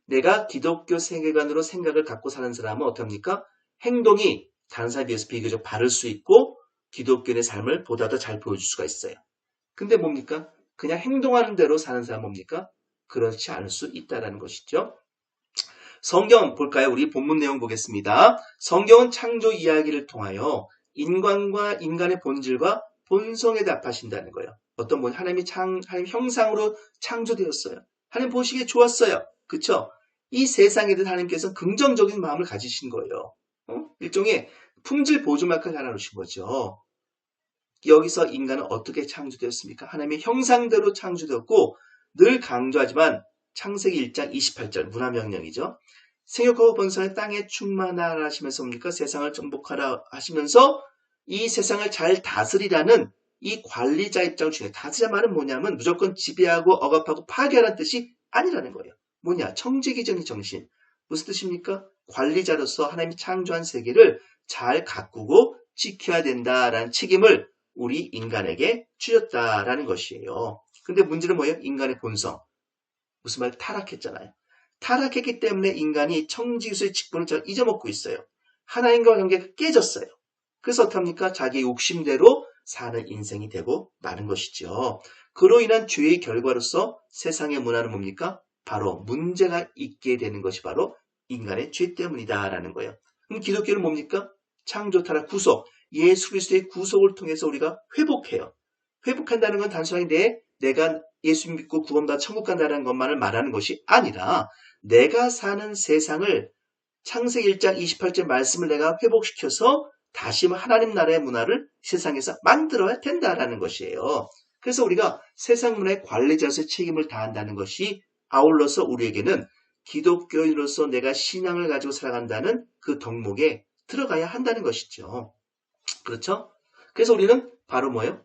내가 기독교 세계관으로 생각을 갖고 사는 사람은 어떡합니까? 행동이 다른 사람에 비해서 비교적 바를 수 있고 기독교의 삶을 보다 더 잘 보여줄 수가 있어요. 근데 뭡니까? 그냥 행동하는 대로 사는 사람은 뭡니까? 그렇지 않을 수 있다는 것이죠. 성경 볼까요? 우리 본문 내용 보겠습니다. 성경은 창조 이야기를 통하여 인간과 인간의 본질과 본성에 답하신다는 거예요. 어떤 분 하나님 형상으로 창조되었어요. 하나님 보시기에 좋았어요. 그쵸? 이 세상에 대해서 하나님께서는 긍정적인 마음을 가지신 거예요. 일종의 품질 보조막을 달아놓으신 거죠. 여기서 인간은 어떻게 창조되었습니까? 하나님의 형상대로 창조되었고, 늘 강조하지만 창세기 1장 28절 문화명령이죠. 생육하고 번성의 땅에 충만하라 하시면서 뭡니까? 세상을 정복하라 하시면서 이 세상을 잘 다스리라는 이 관리자 입장을 주네요. 다스리자 말은 뭐냐면 무조건 지배하고 억압하고 파괴하라는 뜻이 아니라는 거예요. 뭐냐? 청지기전의 정신. 무슨 뜻입니까? 관리자로서 하나님이 창조한 세계를 잘 가꾸고 지켜야 된다라는 책임을 우리 인간에게 주셨다라는 것이에요. 근데 문제는 뭐예요? 인간의 본성. 무슨 말? 타락했잖아요. 타락했기 때문에 인간이 청지기수의 직분을 잘 잊어먹고 있어요. 하나님과 관계가 깨졌어요. 그래서 어떡합니까? 자기 욕심대로 사는 인생이 되고 마는 것이죠. 그로 인한 죄의 결과로서 세상의 문화는 뭡니까? 바로 문제가 있게 되는 것이 바로 인간의 죄 때문이다라는 거예요. 그럼 기독교는 뭡니까? 창조, 타락, 구속. 예수 그리스도의 구속을 통해서 우리가 회복해요. 회복한다는 건 단순하게 내가 예수 믿고 구원받아 천국 간다는 것만을 말하는 것이 아니라 내가 사는 세상을 창세기 1장 28절 말씀을 내가 회복시켜서 다시 하나님 나라의 문화를 세상에서 만들어야 된다라는 것이에요. 그래서 우리가 세상 문화의 관리자로서의 책임을 다한다는 것이 아울러서 우리에게는 기독교인으로서 내가 신앙을 가지고 살아간다는 그 덕목에 들어가야 한다는 것이죠. 그렇죠? 그래서 우리는 바로 뭐예요?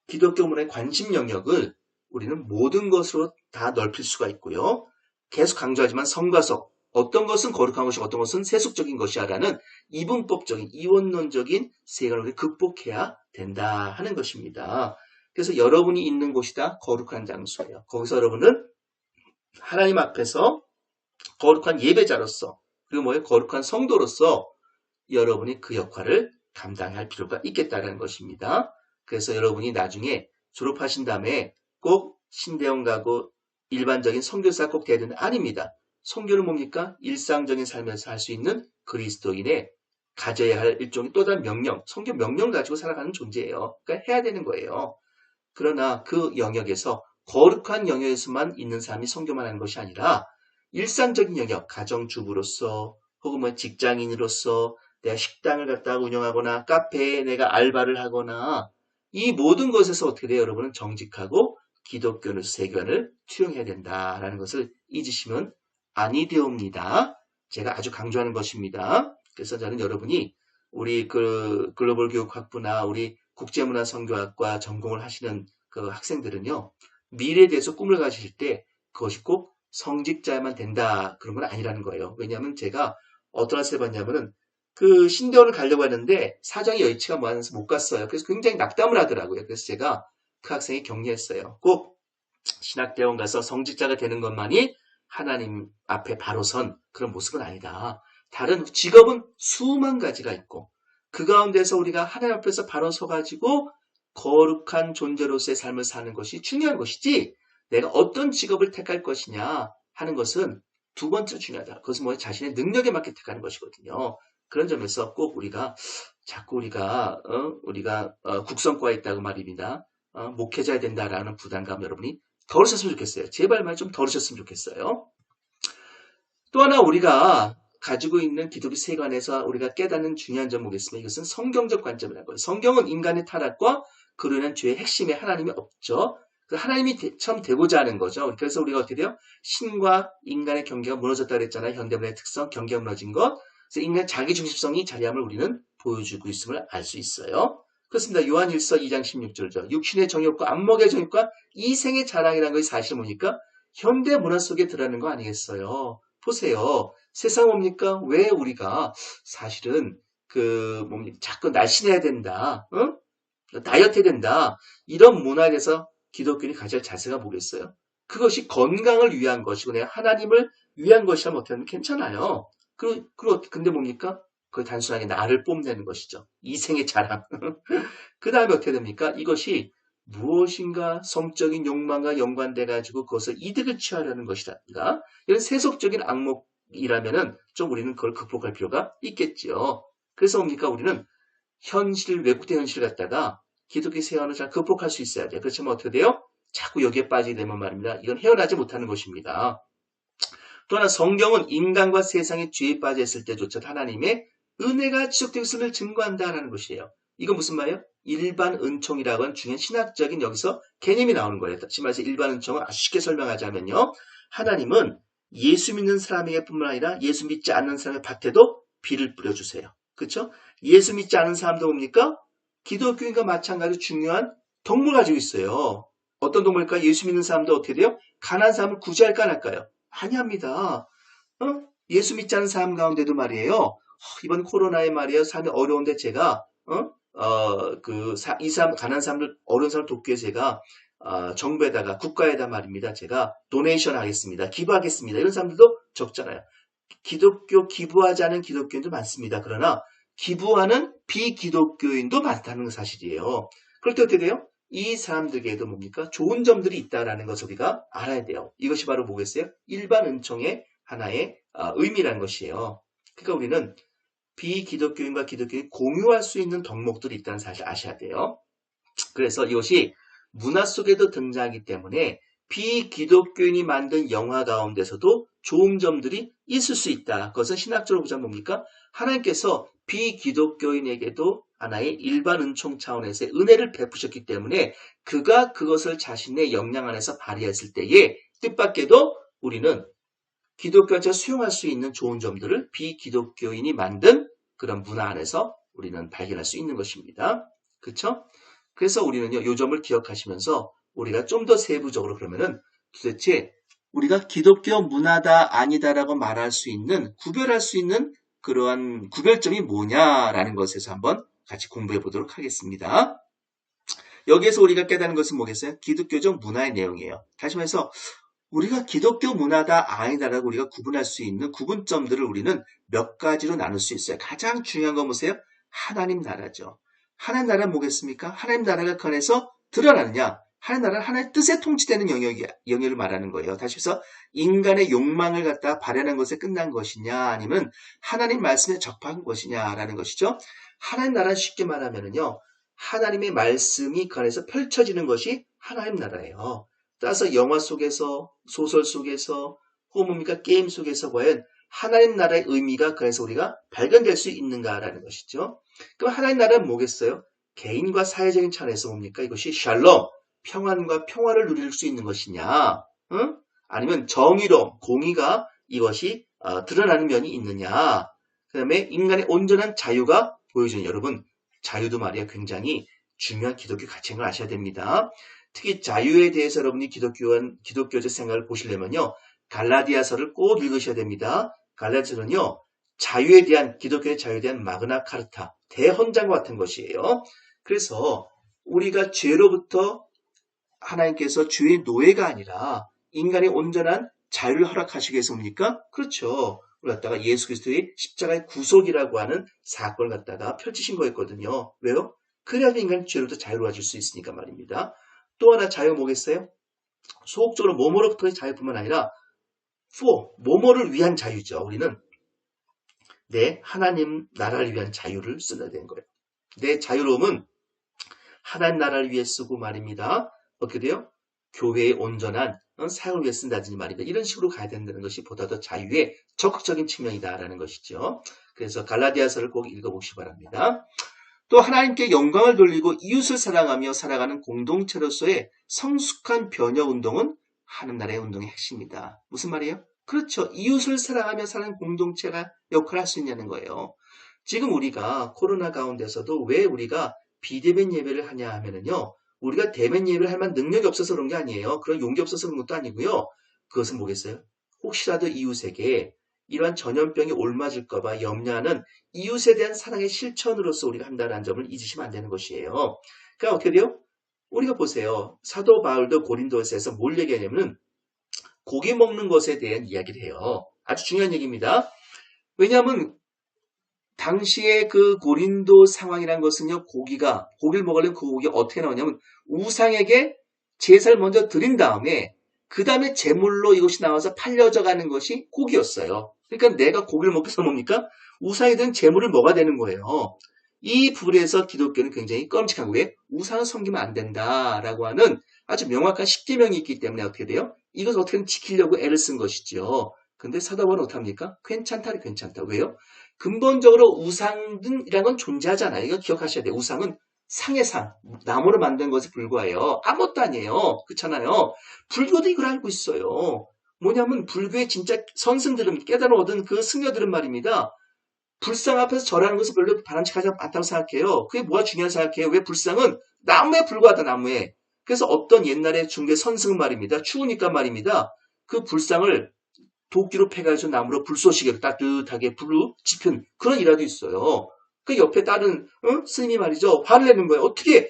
기독교 문화의 관심 영역을 우리는 모든 것으로 다 넓힐 수가 있고요. 계속 강조하지만 성과 속, 어떤 것은 거룩한 것이고 어떤 것은 세속적인 것이야라는 이분법적인 이원론적인 세계관을 극복해야 된다 하는 것입니다. 그래서 여러분이 있는 곳이 다 거룩한 장소예요. 거기서 여러분은 하나님 앞에서 거룩한 예배자로서 그리고 뭐예요? 거룩한 성도로서 여러분이 그 역할을 감당할 필요가 있겠다는 것입니다. 그래서 여러분이 나중에 졸업하신 다음에 꼭 신대원 가고 일반적인 선교사 꼭 돼야 되는 아닙니다. 선교는 뭡니까? 일상적인 삶에서 할 수 있는 그리스도인의 가져야 할 일종의 또 다른 명령, 선교 명령을 가지고 살아가는 존재예요. 그러니까 해야 되는 거예요. 그러나 그 영역에서 거룩한 영역에서만 있는 사람이 선교만 하는 것이 아니라 일상적인 영역, 가정주부로서 혹은 뭐 직장인으로서 내가 식당을 갖다가 운영하거나 카페에 내가 알바를 하거나 이 모든 것에서 어떻게 돼요? 여러분은 정직하고 기독교의 세계관을 투영해야 된다라는 것을 잊으시면 아니 되옵니다. 제가 아주 강조하는 것입니다. 그래서 저는 여러분이 우리 그 글로벌 교육학부나 우리 국제문화선교학과 전공을 하시는 그 학생들은요. 미래에 대해서 꿈을 가지실 때 그것이 꼭 성직자야만 된다 그런 건 아니라는 거예요. 왜냐하면 제가 어떤 학생을 봤냐면은 그 신대원을 가려고 하는데 사정이 여의치가 않아서 못 갔어요. 그래서 굉장히 낙담을 하더라고요. 그래서 제가 그 학생이 격려했어요. 꼭 신학대원 가서 성직자가 되는 것만이 하나님 앞에 바로 선 그런 모습은 아니다. 다른 직업은 수만 가지가 있고 그 가운데서 우리가 하나님 앞에서 바로 서가지고 거룩한 존재로서의 삶을 사는 것이 중요한 것이지 내가 어떤 직업을 택할 것이냐 하는 것은 두 번째로 중요하다. 그것은 뭐예요? 자신의 능력에 맞게 택하는 것이거든요. 그런 점에서 꼭 우리가 자꾸 우리가 국성과에 있다고 말입니다. 목회자야 된다라는 부담감 여러분이 덜으셨으면 좋겠어요. 제발 좀 덜으셨으면 좋겠어요. 또 하나 우리가 가지고 있는 기독교 세계관에서 우리가 깨닫는 중요한 점 뭐겠습니까? 이것은 성경적 관점이라는 거예요. 성경은 인간의 타락과 그로 인한 죄의 핵심에 하나님이 없죠. 하나님이 처음 되고자 하는 거죠. 그래서 우리가 어떻게 돼요? 신과 인간의 경계가 무너졌다고 그랬잖아요. 현대문화의 특성, 경계가 무너진 것. 그래서 인간의 자기중심성이 자리함을 우리는 보여주고 있음을 알 수 있어요. 그렇습니다. 요한 1서 2장 16절이죠. 육신의 정욕과 안목의 정욕과 이생의 자랑이라는 것이 사실 뭡니까? 현대 문화 속에 들어가는 거 아니겠어요? 보세요. 세상 뭡니까? 왜 우리가 사실은 자꾸 날씬해야 된다. 다이어트 해야 된다. 이런 문화에 대해서 기독교인이 가질 자세가 뭐겠어요? 그것이 건강을 위한 것이고 내가 하나님을 위한 것이라면 어떻게 하면 괜찮아요. 근데 뭡니까? 그게 단순하게 나를 뽐내는 것이죠. 이생의 자랑. 그 다음에 어떻게 됩니까? 이것이 무엇인가 성적인 욕망과 연관돼가지고 그것을 이득을 취하려는 것이라든가 이런 세속적인 악목이라면은 좀 우리는 그걸 극복할 필요가 있겠죠. 그래서 뭡니까? 우리는 현실, 왜곡된 현실을 갖다가 기독교 세원을 잘 극복할 수 있어야 돼요. 그렇지만 어떻게 돼요? 자꾸 여기에 빠지게 되면 말입니다. 이건 헤어나지 못하는 것입니다. 또 하나 성경은 인간과 세상의 죄에 빠져 있을 때조차 하나님의 은혜가 지속되고 있음을 증거한다라는 것이에요. 이건 무슨 말이에요? 일반 은총이라고 하는 중요한 신학적인 여기서 개념이 나오는 거예요. 다시 말해서 일반 은총은 아주 쉽게 설명하자면요. 하나님은 예수 믿는 사람에게 뿐만 아니라 예수 믿지 않는 사람의 밭에도 비를 뿌려주세요. 그렇죠? 예수 믿지 않은 사람도 뭡니까? 기독교인과 마찬가지로 중요한 덕목을 가지고 있어요. 어떤 덕목일까? 예수 믿는 사람도 어떻게 돼요? 가난한 사람을 구제할까 안 할까요? 아니합니다. 예수 믿지 않은 사람 가운데도 말이에요. 이번 코로나에 말이에요. 삶이 어려운데 제가 이 사람 가난한 사람들 어려운 사람 돕기 위해서 제가 정부에다가 국가에다 말입니다. 제가 도네이션 하겠습니다. 기부하겠습니다. 이런 사람들도 적잖아요. 기독교 기부하지 않은 기독교인도 많습니다. 그러나 기부하는 비기독교인도 많다는 사실이에요. 그럴 때 어떻게 돼요? 이 사람들에게도 뭡니까? 좋은 점들이 있다라는 것을 우리가 알아야 돼요. 이것이 바로 뭐겠어요? 일반 은총의 하나의 의미라는 것이에요. 그러니까 우리는 비기독교인과 기독교인이 공유할 수 있는 덕목들이 있다는 사실을 아셔야 돼요. 그래서 이것이 문화 속에도 등장하기 때문에 비기독교인이 만든 영화 가운데서도 좋은 점들이 있을 수 있다. 그것은 신학적으로 보자면 뭡니까? 하나님께서 비기독교인에게도 하나의 일반 은총 차원에서의 은혜를 베푸셨기 때문에 그가 그것을 자신의 역량 안에서 발휘했을 때에 뜻밖에도 우리는 기독교한테 수용할 수 있는 좋은 점들을 비기독교인이 만든 그런 문화 안에서 우리는 발견할 수 있는 것입니다. 그렇죠? 그래서 우리는요, 이 점을 기억하시면서 우리가 좀 더 세부적으로 그러면은 도대체 우리가 기독교 문화다 아니다라고 말할 수 있는 구별할 수 있는 그러한 구별점이 뭐냐라는 것에서 한번 같이 공부해 보도록 하겠습니다. 여기에서 우리가 깨닫는 것은 뭐겠어요? 기독교적 문화의 내용이에요. 다시 말해서 우리가 기독교 문화다 아니다라고 우리가 구분할 수 있는 구분점들을 우리는 몇 가지로 나눌 수 있어요. 가장 중요한 건 보세요. 하나님 나라죠. 하나님 나라는 뭐겠습니까? 하나님 나라가 그 안에서 드러나느냐? 하나님 나라는 하나님의 뜻에 통치되는 영역을 말하는 거예요. 다시 해서 인간의 욕망을 갖다 발현한 것에 끝난 것이냐 아니면 하나님 말씀에 접한 것이냐라는 것이죠. 하나님 나라는 쉽게 말하면은요. 하나님의 말씀이 그 안에서 펼쳐지는 것이 하나님 나라예요. 따라서 영화 속에서 소설 속에서 혹은 뭡니까 게임 속에서 과연 하나님 나라의 의미가 그래서 우리가 발견될 수 있는가라는 것이죠. 그럼 하나님 나라는 뭐겠어요? 개인과 사회적인 차원에서 뭡니까? 이것이 샬롬, 평안과 평화를 누릴 수 있는 것이냐? 응? 아니면 정의로움, 공의가 이것이 드러나는 면이 있느냐? 그 다음에 인간의 온전한 자유가 보여주는 여러분, 자유도 말이야 굉장히 중요한 기독교 가치인 걸 아셔야 됩니다. 특히 자유에 대해서 여러분이 기독교적 생각을 보시려면요. 갈라디아서를 꼭 읽으셔야 됩니다. 갈라디아서는요. 자유에 대한 기독교의 자유에 대한 마그나 카르타, 대헌장과 같은 것이에요. 그래서 우리가 죄로부터 하나님께서 죄의 노예가 아니라 인간의 온전한 자유를 허락하시기 위해서입니까? 그렇죠. 우리 갖다가 예수 그리스도의 십자가의 구속이라고 하는 사건을 갖다가 펼치신 거였거든요. 왜요? 그래야지 인간이 죄로부터 자유로워질 수 있으니까 말입니다. 또 하나 자유 뭐겠어요? 소극적으로 뭐뭐로부터의 자유뿐만 아니라 뭐뭐를 위한 자유죠. 우리는 내 하나님 나라를 위한 자유를 쓰는 된 거예요. 내 자유로움은 하나님 나라를 위해 쓰고 말입니다. 어떻게 돼요? 교회의 온전한 사역을 위해 쓴다든지 말입니다. 이런 식으로 가야 된다는 것이 보다 더 자유의 적극적인 측면이다라는 것이죠. 그래서 갈라디아서를 꼭 읽어보시기 바랍니다. 또 하나님께 영광을 돌리고 이웃을 사랑하며 살아가는 공동체로서의 성숙한 변혁 운동은 하나님 나라의 운동의 핵심이다. 무슨 말이에요? 그렇죠. 이웃을 사랑하며 사는 공동체가 역할을 할 수 있냐는 거예요. 지금 우리가 코로나 가운데서도 왜 우리가 비대면 예배를 하냐 하면은요. 우리가 대면 예배를 할 만한 능력이 없어서 그런 게 아니에요. 그런 용기 없어서 그런 것도 아니고요. 그것은 뭐겠어요? 혹시라도 이웃에게 이러한 전염병이 옮아질까봐 염려하는 이웃에 대한 사랑의 실천으로서 우리가 한다는 점을 잊으시면 안 되는 것이에요. 그러니까 어떻게 돼요? 우리가 보세요. 사도 바울도 고린도서에서 뭘 얘기하냐면 고기 먹는 것에 대한 이야기를 해요. 아주 중요한 얘기입니다. 왜냐하면 당시에 그 고린도 상황이라는 것은요. 고기를 먹으려면 그 고기가 어떻게 나오냐면 우상에게 제사를 먼저 드린 다음에 그 다음에 제물로 이것이 나와서 팔려져 가는 것이 고기였어요. 그러니까 내가 고기를 먹기 위해서 뭡니까? 우상에 대한 제물을 먹어야 되는 거예요. 이 부분에서 기독교는 굉장히 끔찍한 거예요. 우상을 섬기면 안 된다라고 하는 아주 명확한 십계명이 있기 때문에 어떻게 돼요? 이것을 어떻게든 지키려고 애를 쓴 것이죠. 근데 사도 바울은 어떡합니까? 괜찮다. 왜요? 근본적으로 우상이라는 건 존재하잖아요. 이거 기억하셔야 돼요. 우상은 상의 상, 나무로 만든 것에 불과해요. 아무것도 아니에요. 그렇잖아요. 불교도 이걸 알고 있어요. 뭐냐면 불교의 진짜 선승들은 깨달아 얻은 그 승려들은 말입니다. 불상 앞에서 절하는 것을 별로 바람직하지 않다고 생각해요. 그게 뭐가 중요한 생각해요? 왜 불상은 나무에 불과하다, 나무에. 그래서 어떤 옛날에 중계 선승은 말입니다. 추우니까 말입니다. 그 불상을 도끼로 패가지고 나무로 불쏘시개로 따뜻하게 불로 지핀 그런 일화도 있어요. 그 옆에 다른 스님이 말이죠. 화를 내는 거예요. 어떻게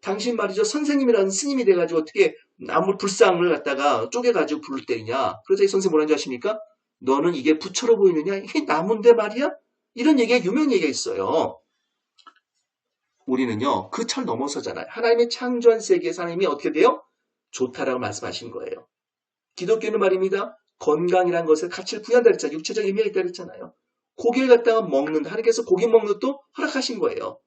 당신 말이죠. 선생님이라는 스님이 돼가지고 어떻게 나무 불상을 갖다가 쪼개가지고 불을 때리냐. 그래서 이 선생님 뭐라는 줄 아십니까? 너는 이게 부처로 보이느냐? 이게 나무인데 말이야? 이런 얘기가 유명 얘기가 있어요. 우리는요. 그 철 넘어서잖아요. 하나님의 창조한 세계에서 하나님이 어떻게 돼요? 좋다라고 말씀하신 거예요. 기독교는 말입니다. 건강이라는 것에 가치를 부여한다 그랬잖아요. 육체적 의미가 있다 그랬잖아요. 고기를 갖다가 먹는다. 하나님께서 고기 먹는 것도 허락하신 거예요.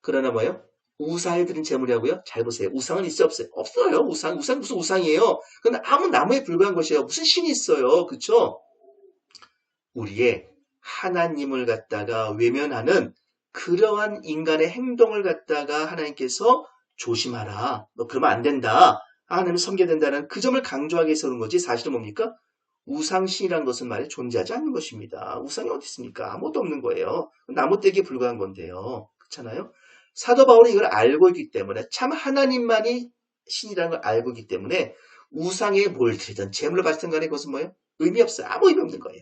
그러나 뭐예요? 우상에 드린 재물이라고요? 잘 보세요. 우상은 있어 없어요? 없어요. 우상 무슨 우상이에요? 그건 아무 나무에 불과한 것이에요. 무슨 신이 있어요. 그렇죠? 우리의 하나님을 갖다가 외면하는 그러한 인간의 행동을 갖다가 하나님께서 조심하라. 너 그러면 안 된다. 하나님을 섬겨야 된다는 그 점을 강조하기 위해서 그런 거지. 사실은 뭡니까? 우상신이라는 것은 말이야 존재하지 않는 것입니다. 우상이 어디 있습니까? 아무것도 없는 거예요. 나무떼기에 불과한 건데요. 그렇잖아요? 사도 바울은 이걸 알고 있기 때문에 참 하나님만이 신이라는 걸 알고 있기 때문에 우상에 뭘 드리든 재물을 바치든 간에 그것은 뭐예요? 의미 없어요. 아무 의미 없는 거예요.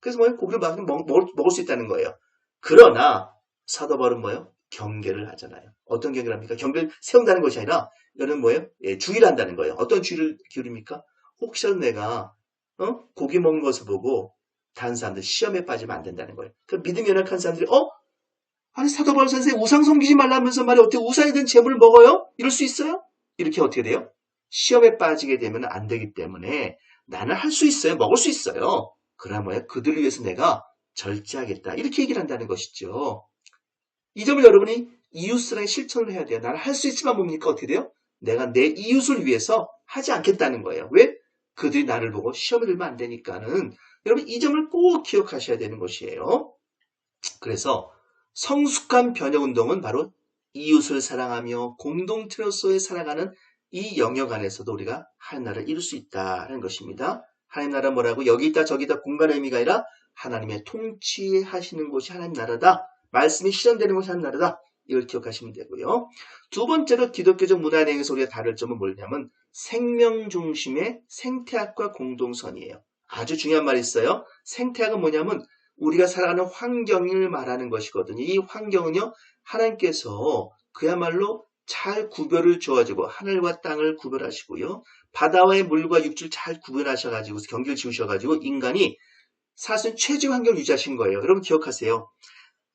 그래서 뭐예요? 고기를 먹을 수 있다는 거예요. 그러나 사도 바울은 뭐예요? 경계를 하잖아요. 어떤 경계를 합니까? 경계를 세운다는 것이 아니라 이거는 뭐예요? 주의를 한다는 거예요. 어떤 주의를 기울입니까? 혹시라도 내가 고기 먹는 것을 보고 다른 사람들 시험에 빠지면 안 된다는 거예요. 그 믿음이 연약한 사람들이 아니 사도 바울 선생님 우상 섬기지 말라면서 말이 어떻게 우상이 된 재물을 먹어요? 이럴 수 있어요? 이렇게 어떻게 돼요? 시험에 빠지게 되면 안 되기 때문에 나는 할 수 있어요. 먹을 수 있어요. 그러나 뭐예요? 그들을 위해서 내가 절제하겠다. 이렇게 얘기를 한다는 것이죠. 이 점을 여러분이 이웃사랑에 실천을 해야 돼요. 나는 할 수 있지만 뭡니까? 어떻게 돼요? 내가 내 이웃을 위해서 하지 않겠다는 거예요. 왜? 그들이 나를 보고 시험에 들면 안 되니까는 여러분 이 점을 꼭 기억하셔야 되는 것이에요. 그래서 성숙한 변혁운동은 바로 이웃을 사랑하며 공동체로서의 살아가는 이 영역 안에서도 우리가 하나님 나라를 이룰 수 있다는 것입니다. 하나님 나라 뭐라고? 여기 있다 저기 있다 공간의 의미가 아니라 하나님의 통치하시는 곳이 하나님 나라다. 말씀이 실현되는 것이 하나님 나라다. 이걸 기억하시면 되고요. 두 번째로 기독교적 문화행에서 우리가 다룰 점은 뭐냐면 생명 중심의 생태학과 공동선이에요. 아주 중요한 말이 있어요. 생태학은 뭐냐면 우리가 살아가는 환경을 말하는 것이거든요. 이 환경은요. 하나님께서 그야말로 잘 구별을 주어지고 하늘과 땅을 구별하시고요. 바다와의 물과 육지를 잘 구별하셔가지고 경계를 지으셔가지고 인간이 사실 최저 환경을 유지하신 거예요. 여러분 기억하세요.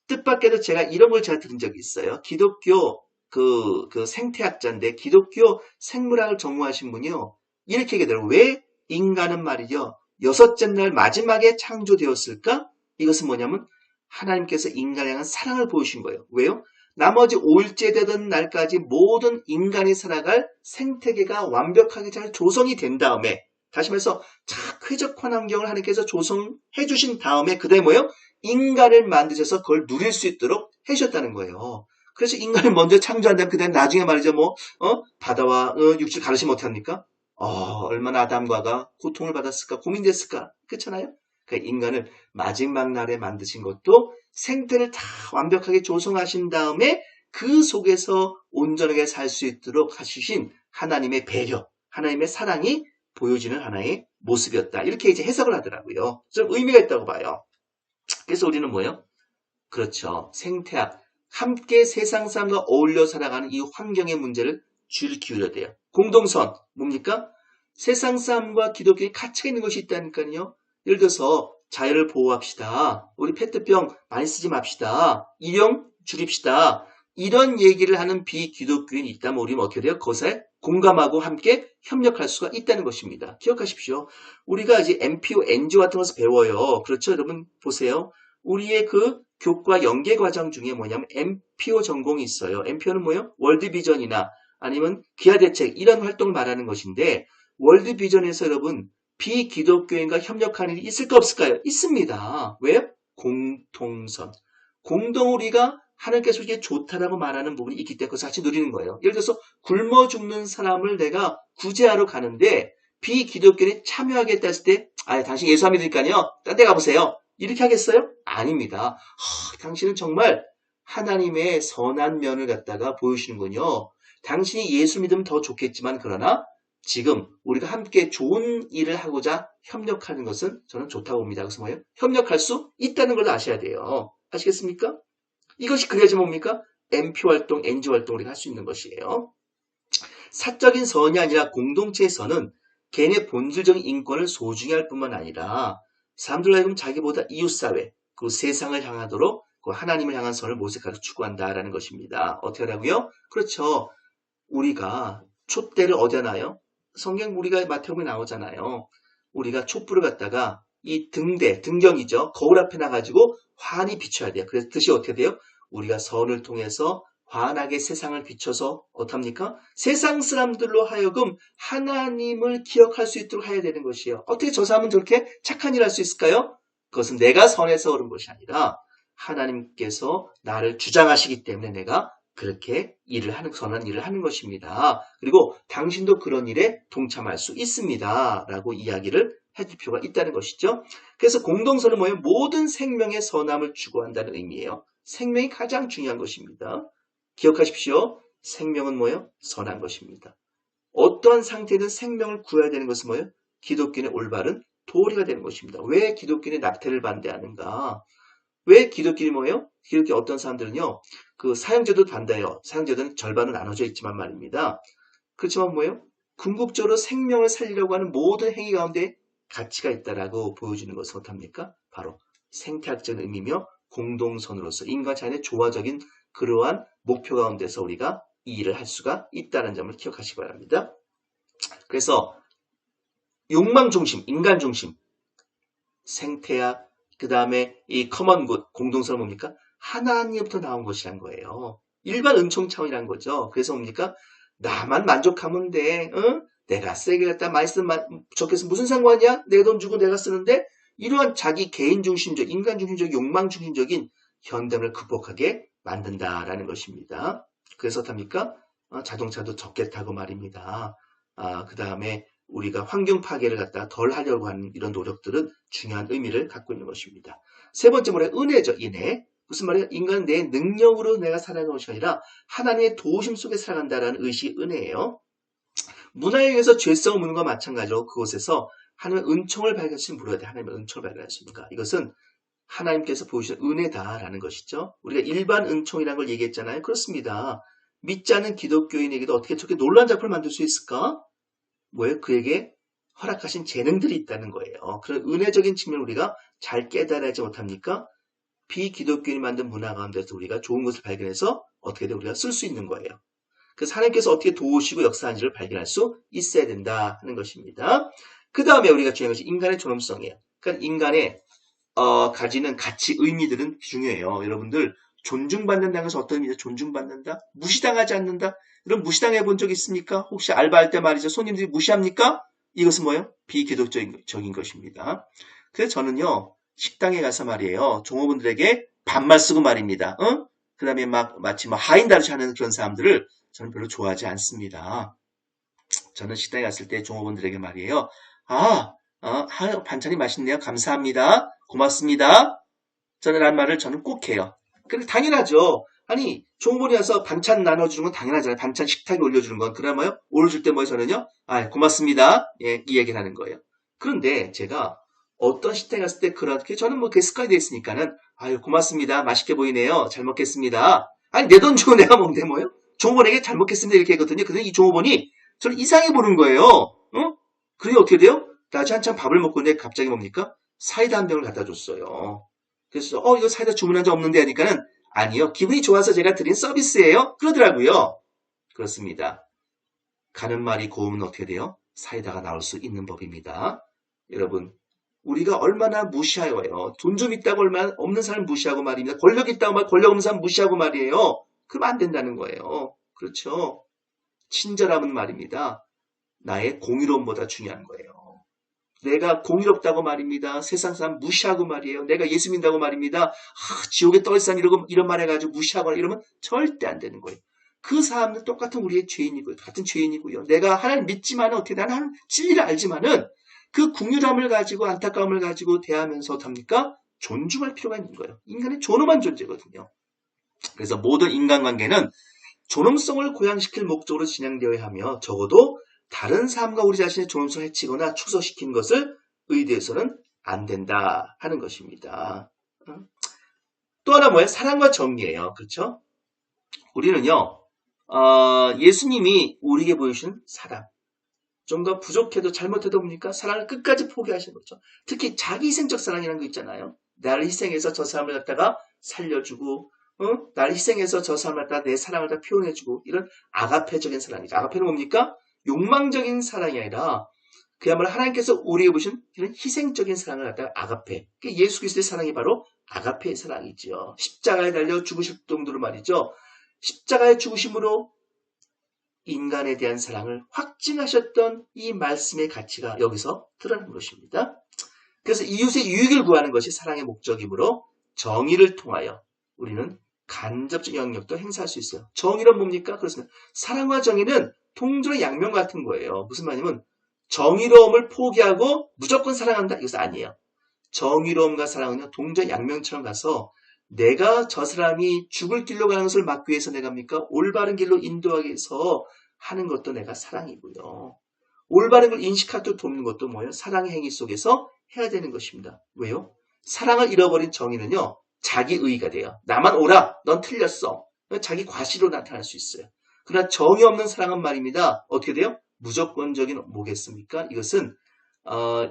뜻밖에도 제가 이런 걸 제가 들은 적이 있어요. 기독교 그 생태학자인데 기독교 생물학을 전무하신 분이요. 이렇게 얘기하더라고요. 왜 인간은 말이죠. 여섯째 날 마지막에 창조되었을까? 이것은 뭐냐면 하나님께서 인간에 대한 사랑을 보이신 거예요. 왜요? 나머지 5일째 되던 날까지 모든 인간이 살아갈 생태계가 완벽하게 잘 조성이 된 다음에 다시 말해서 쾌적한 환경을 하나님께서 조성해 주신 다음에 그다음에 뭐예요? 인간을 만드셔서 그걸 누릴 수 있도록 해주셨다는 거예요. 그래서 인간을 먼저 창조한 다음에 그다음에 나중에 말이죠. 바다와 육지를 가르치면 어떻게 합니까? 얼마나 아담과가 고통을 받았을까 고민됐을까 그렇잖아요. 그러니까 인간을 마지막 날에 만드신 것도 생태를 다 완벽하게 조성하신 다음에 그 속에서 온전하게 살 수 있도록 하시신 하나님의 배려, 하나님의 사랑이 보여지는 하나의 모습이었다. 이렇게 이제 해석을 하더라고요. 좀 의미가 있다고 봐요. 그래서 우리는 뭐예요? 그렇죠. 생태학, 함께 세상 사람과 어울려 살아가는 이 환경의 문제를 주의를 기울여야 돼요. 공동선, 뭡니까? 세상 사람과 기독교의 가치가 있는 것이 있다니까요. 예를 들어서 자연을 보호합시다. 우리 페트병 많이 쓰지 맙시다. 일용 줄입시다. 이런 얘기를 하는 비기독교인이 있다면 우리는 어떻게 돼요? 그것에 공감하고 함께 협력할 수가 있다는 것입니다. 기억하십시오. 우리가 이제 MPO, NGO 같은 것을 배워요. 그렇죠? 여러분 보세요. 우리의 그 교과 연계 과정 중에 뭐냐면 MPO 전공이 있어요. MPO는 뭐예요? 월드비전이나 아니면 기하대책 이런 활동을 말하는 것인데 월드비전에서 여러분 비기독교인과 협력하는 일이 있을까 없을까요? 있습니다. 왜요? 공통선. 공동 우리가 하나님께서 이게 좋다라고 말하는 부분이 있기 때문에 그것을 같이 누리는 거예요. 예를 들어서 굶어 죽는 사람을 내가 구제하러 가는데 비기독교인이 참여하겠다 했을 때 당신 예수 안 믿으니까요. 딴 데 가보세요. 이렇게 하겠어요? 아닙니다. 당신은 정말 하나님의 선한 면을 갖다가 보여주시는군요. 당신이 예수 믿으면 더 좋겠지만 그러나 지금 우리가 함께 좋은 일을 하고자 협력하는 것은 저는 좋다고 봅니다. 그래서 뭐예요? 협력할 수 있다는 걸 아셔야 돼요. 아시겠습니까? 이것이 그래야지 뭡니까? MP 활동, NG 활동 우리가 할 수 있는 것이에요. 사적인 선이 아니라 공동체의 선은 개인의 본질적인 인권을 소중히 할 뿐만 아니라 사람들 하여금 자기보다 이웃사회, 그 세상을 향하도록 그 하나님을 향한 선을 모색하도록 추구한다라는 것입니다. 어떻게 하라고요? 그렇죠. 우리가 촛대를 어디다 놔요? 성경 우리가 마태복음에 나오잖아요. 우리가 촛불을 갖다가 이 등경이죠. 거울 앞에 놔가지고 환히 비춰야 돼요. 그래서 뜻이 어떻게 돼요? 우리가 선을 통해서 환하게 세상을 비춰서 어떡합니까? 세상 사람들로 하여금 하나님을 기억할 수 있도록 해야 되는 것이에요. 어떻게 저 사람은 저렇게 착한 일을 할 수 있을까요? 그것은 내가 선에서 오른 것이 아니라 하나님께서 나를 주장하시기 때문에 내가 그렇게 선한 일을 하는 것입니다. 그리고 당신도 그런 일에 동참할 수 있습니다. 라고 이야기를 해줄 필요가 있다는 것이죠. 그래서 공동선은 뭐예요? 모든 생명의 선함을 추구한다는 의미예요. 생명이 가장 중요한 것입니다. 기억하십시오. 생명은 뭐예요? 선한 것입니다. 어떠한 상태든 생명을 구해야 되는 것은 뭐예요? 기독교인의 올바른 도리가 되는 것입니다. 왜 기독교인의 낙태를 반대하는가? 왜 기독교인이 뭐예요? 기독교 어떤 사람들은요, 그 사형제도 반대해요. 사형제도는 절반은 나눠져 있지만 말입니다. 그렇지만 뭐예요? 궁극적으로 생명을 살리려고 하는 모든 행위 가운데 가치가 있다라고 보여주는 것은 어떻습니까? 바로 생태학적인 의미며 공동선으로서 인간 자연의 조화적인 그러한 목표 가운데서 우리가 이 일을 할 수가 있다는 점을 기억하시기 바랍니다. 그래서 욕망 중심, 인간 중심, 생태학, 그 다음에 이 커먼굿, 공동선은 뭡니까? 하나님부터 나온 것이란 거예요. 일반 은총 차원이란 거죠. 그래서 뭡니까? 나만 만족하면 돼. 응? 내가 세게 갖다 많이 쓰면 좋겠어. 무슨 상관이야? 내 돈 주고 내가 쓰는데 이러한 자기 개인 중심적, 인간 중심적, 욕망 중심적인 현대를 극복하게 만든다라는 것입니다. 그래서 어떻습니까? 자동차도 적게 타고 말입니다. 그 다음에 우리가 환경 파괴를 갖다 덜 하려고 하는 이런 노력들은 중요한 의미를 갖고 있는 것입니다. 세 번째 뭐래요? 은혜죠. 은혜. 무슨 말이에요? 인간은 내 능력으로 내가 살아가는 것이 아니라 하나님의 도우심 속에 살아간다라는 의식이 은혜예요. 문화에 의해서 죄성을 묻는 것과 마찬가지로 그곳에서 하나님의 은총을 발견하시면 물어야 돼. 하나님의 은총을 발견하십니까? 이것은 하나님께서 보여주신 은혜다라는 것이죠. 우리가 일반 은총이라는 걸 얘기했잖아요. 그렇습니다. 믿지 않는 기독교인에게도 어떻게 저렇게 놀라운 작품을 만들 수 있을까? 뭐예요? 그에게 허락하신 재능들이 있다는 거예요. 그런 은혜적인 측면을 우리가 잘 깨달아야지 못합니까? 비기독교인이 만든 문화 가운데서 우리가 좋은 것을 발견해서 어떻게든 우리가 쓸 수 있는 거예요. 그래서 하나님께서 어떻게 도우시고 역사하는지를 발견할 수 있어야 된다 하는 것입니다. 그 다음에 우리가 중요한 것이 인간의 존엄성이에요. 그러니까 인간의 가지는 가치, 의미들은 중요해요. 여러분들 존중받는다는 것은 어떤 의미죠? 존중받는다? 무시당하지 않는다? 이런 무시당해 본 적 있습니까? 혹시 알바할 때 말이죠. 손님들이 무시합니까? 이것은 뭐예요? 비기독적인 것입니다. 그래서 저는요. 식당에 가서 말이에요. 종업원들에게 반말 쓰고 말입니다. 그 다음에 마치 하인다르시 하는 그런 사람들을 저는 별로 좋아하지 않습니다. 저는 식당에 갔을 때 종업원들에게 말이에요. 반찬이 맛있네요. 감사합니다. 고맙습니다. 저는 말을 저는 꼭 해요. 그래 당연하죠. 아니 종업원이 와서 반찬 나눠주는 건 당연하잖아요. 반찬 식탁에 올려주는 건. 그러면요. 올려줄 때 저는요. 고맙습니다. 예, 이 얘기를 하는 거예요. 그런데 제가 어떤 식당에 갔을 때 그렇게 저는 그게 습관이 되어 있으니까는 고맙습니다. 맛있게 보이네요. 잘 먹겠습니다. 아니 내 돈 주고 내가 먹는데 뭐예요? 종업원에게 잘 먹겠습니다 이렇게 했거든요. 근데 이 종업원이 저를 이상해 보는 거예요. 그게 어떻게 돼요? 낮에 한참 밥을 먹고 있는데 갑자기 뭡니까? 사이다 한 병을 갖다 줬어요. 그래서 이거 사이다 주문한 적 없는데 하니까는 아니요. 기분이 좋아서 제가 드린 서비스예요. 그러더라고요. 그렇습니다. 가는 말이 고우면 어떻게 돼요? 사이다가 나올 수 있는 법입니다. 여러분 우리가 얼마나 무시해요. 돈 좀 있다고 얼마나 없는 사람 무시하고 말입니다. 권력 있다고 말 권력 없는 사람 무시하고 말이에요. 그럼 안 된다는 거예요. 그렇죠? 친절함은 말입니다. 나의 공의로움보다 중요한 거예요. 내가 공의롭다고 말입니다. 세상 사람 무시하고 말이에요. 내가 예수 믿는다고 말입니다. 지옥에 떨 사람 이런 말 해가지고 무시하거나 이러면 절대 안 되는 거예요. 그 사람은 똑같은 우리의 죄인이고요. 같은 죄인이고요. 내가 하나님 믿지만은 어떻게 나는 하나님 진리를 알지만은 그 긍휼함을 가지고 안타까움을 가지고 대하면서 어떡합니까? 존중할 필요가 있는 거예요. 인간은 존엄한 존재거든요. 그래서 모든 인간관계는 존엄성을 고양시킬 목적으로 진행되어야 하며 적어도 다른 사람과 우리 자신의 존엄성을 해치거나 축소시키는 것을 의대해서는 안 된다 하는 것입니다. 또 하나 뭐예요? 사랑과 정의예요. 그렇죠? 우리는요. 예수님이 우리에게 보여주신 사랑. 좀 더 부족해도 잘못해도 뭡니까? 사랑을 끝까지 포기하시는 거죠. 특히 자기 희생적 사랑이라는 거 있잖아요. 나를 희생해서 저 사람을 갖다가 살려주고 나를 희생해서 저 사람을 갖다가 내 사랑을 다 표현해주고 이런 아가페적인 사랑이죠. 아가페는 뭡니까? 욕망적인 사랑이 아니라 그야말로 하나님께서 우리에게 보신 이런 희생적인 사랑을 갖다가 아가페. 예수 그리스도의 사랑이 바로 아가페의 사랑이지요. 십자가에 달려 죽으실 정도로 말이죠. 십자가의 죽으심으로 인간에 대한 사랑을 확증하셨던 이 말씀의 가치가 여기서 드러나는 것입니다. 그래서 이웃의 유익을 구하는 것이 사랑의 목적이므로 정의를 통하여 우리는 간접적 영역도 행사할 수 있어요. 정의는 뭡니까? 그렇습니다. 사랑과 정의는 동전의 양면 같은 거예요. 무슨 말이냐면 정의로움을 포기하고 무조건 사랑한다? 이것은 아니에요. 정의로움과 사랑은요. 동전 양면처럼 가서 내가 저 사람이 죽을 길로 가는 것을 막기 위해서 내가 합니까? 올바른 길로 인도하기 위해서 하는 것도 내가 사랑이고요. 올바른 걸 인식할 때 돕는 것도 뭐예요? 사랑의 행위 속에서 해야 되는 것입니다. 왜요? 사랑을 잃어버린 정의는요. 자기의의가 돼요. 나만 옳아. 넌 틀렸어. 자기 과시로 나타날 수 있어요. 그러나 정의 없는 사랑은 말입니다. 어떻게 돼요? 무조건적인 뭐겠습니까? 이것은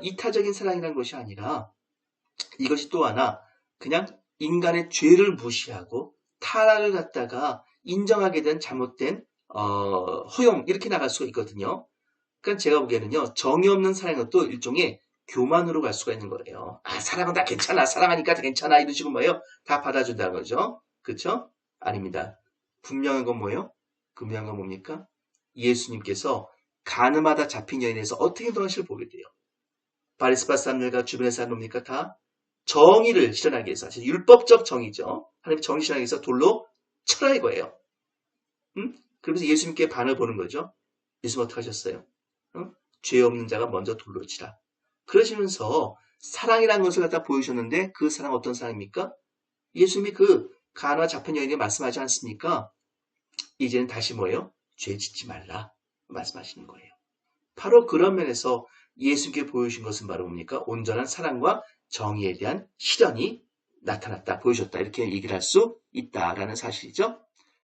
이타적인 사랑이라는 것이 아니라 이것이 또 하나 그냥 인간의 죄를 무시하고 타락을 갖다가 인정하게 된 잘못된 허용 이렇게 나갈 수가 있거든요. 그러니까 제가 보기에는요. 정의 없는 사랑은 또 일종의 교만으로 갈 수가 있는 거예요. 사랑은 다 괜찮아. 사랑하니까 다 괜찮아. 이런 식으로 뭐예요? 다 받아준다는 거죠. 그렇죠? 아닙니다. 분명한 건 뭐예요? 분명한 건 뭡니까? 예수님께서 가늠하다 잡힌 여인에서 어떻게 행동하실지 보게 돼요. 바리새파 사람들과 주변의 사람 뭡니까? 다 정의를 실현하기 위해서 율법적 정의죠. 하나님 정의 실현하기 위해서 돌로 쳐라 이거예요. 그러면서 예수님께 반을 보는 거죠. 예수님 어떻게 하셨어요? 죄 없는 자가 먼저 돌로 치라. 그러시면서 사랑이라는 것을 갖다 보여주셨는데 그 사랑 어떤 사랑입니까? 예수님이 그 가늠 잡힌 여인에게 말씀하지 않습니까? 이제는 다시 뭐예요? 죄 짓지 말라 말씀하시는 거예요. 바로 그런 면에서 예수님께 보여주신 것은 바로 뭡니까? 온전한 사랑과 정의에 대한 실현이 나타났다, 보여줬다 이렇게 얘기를 할 수 있다라는 사실이죠.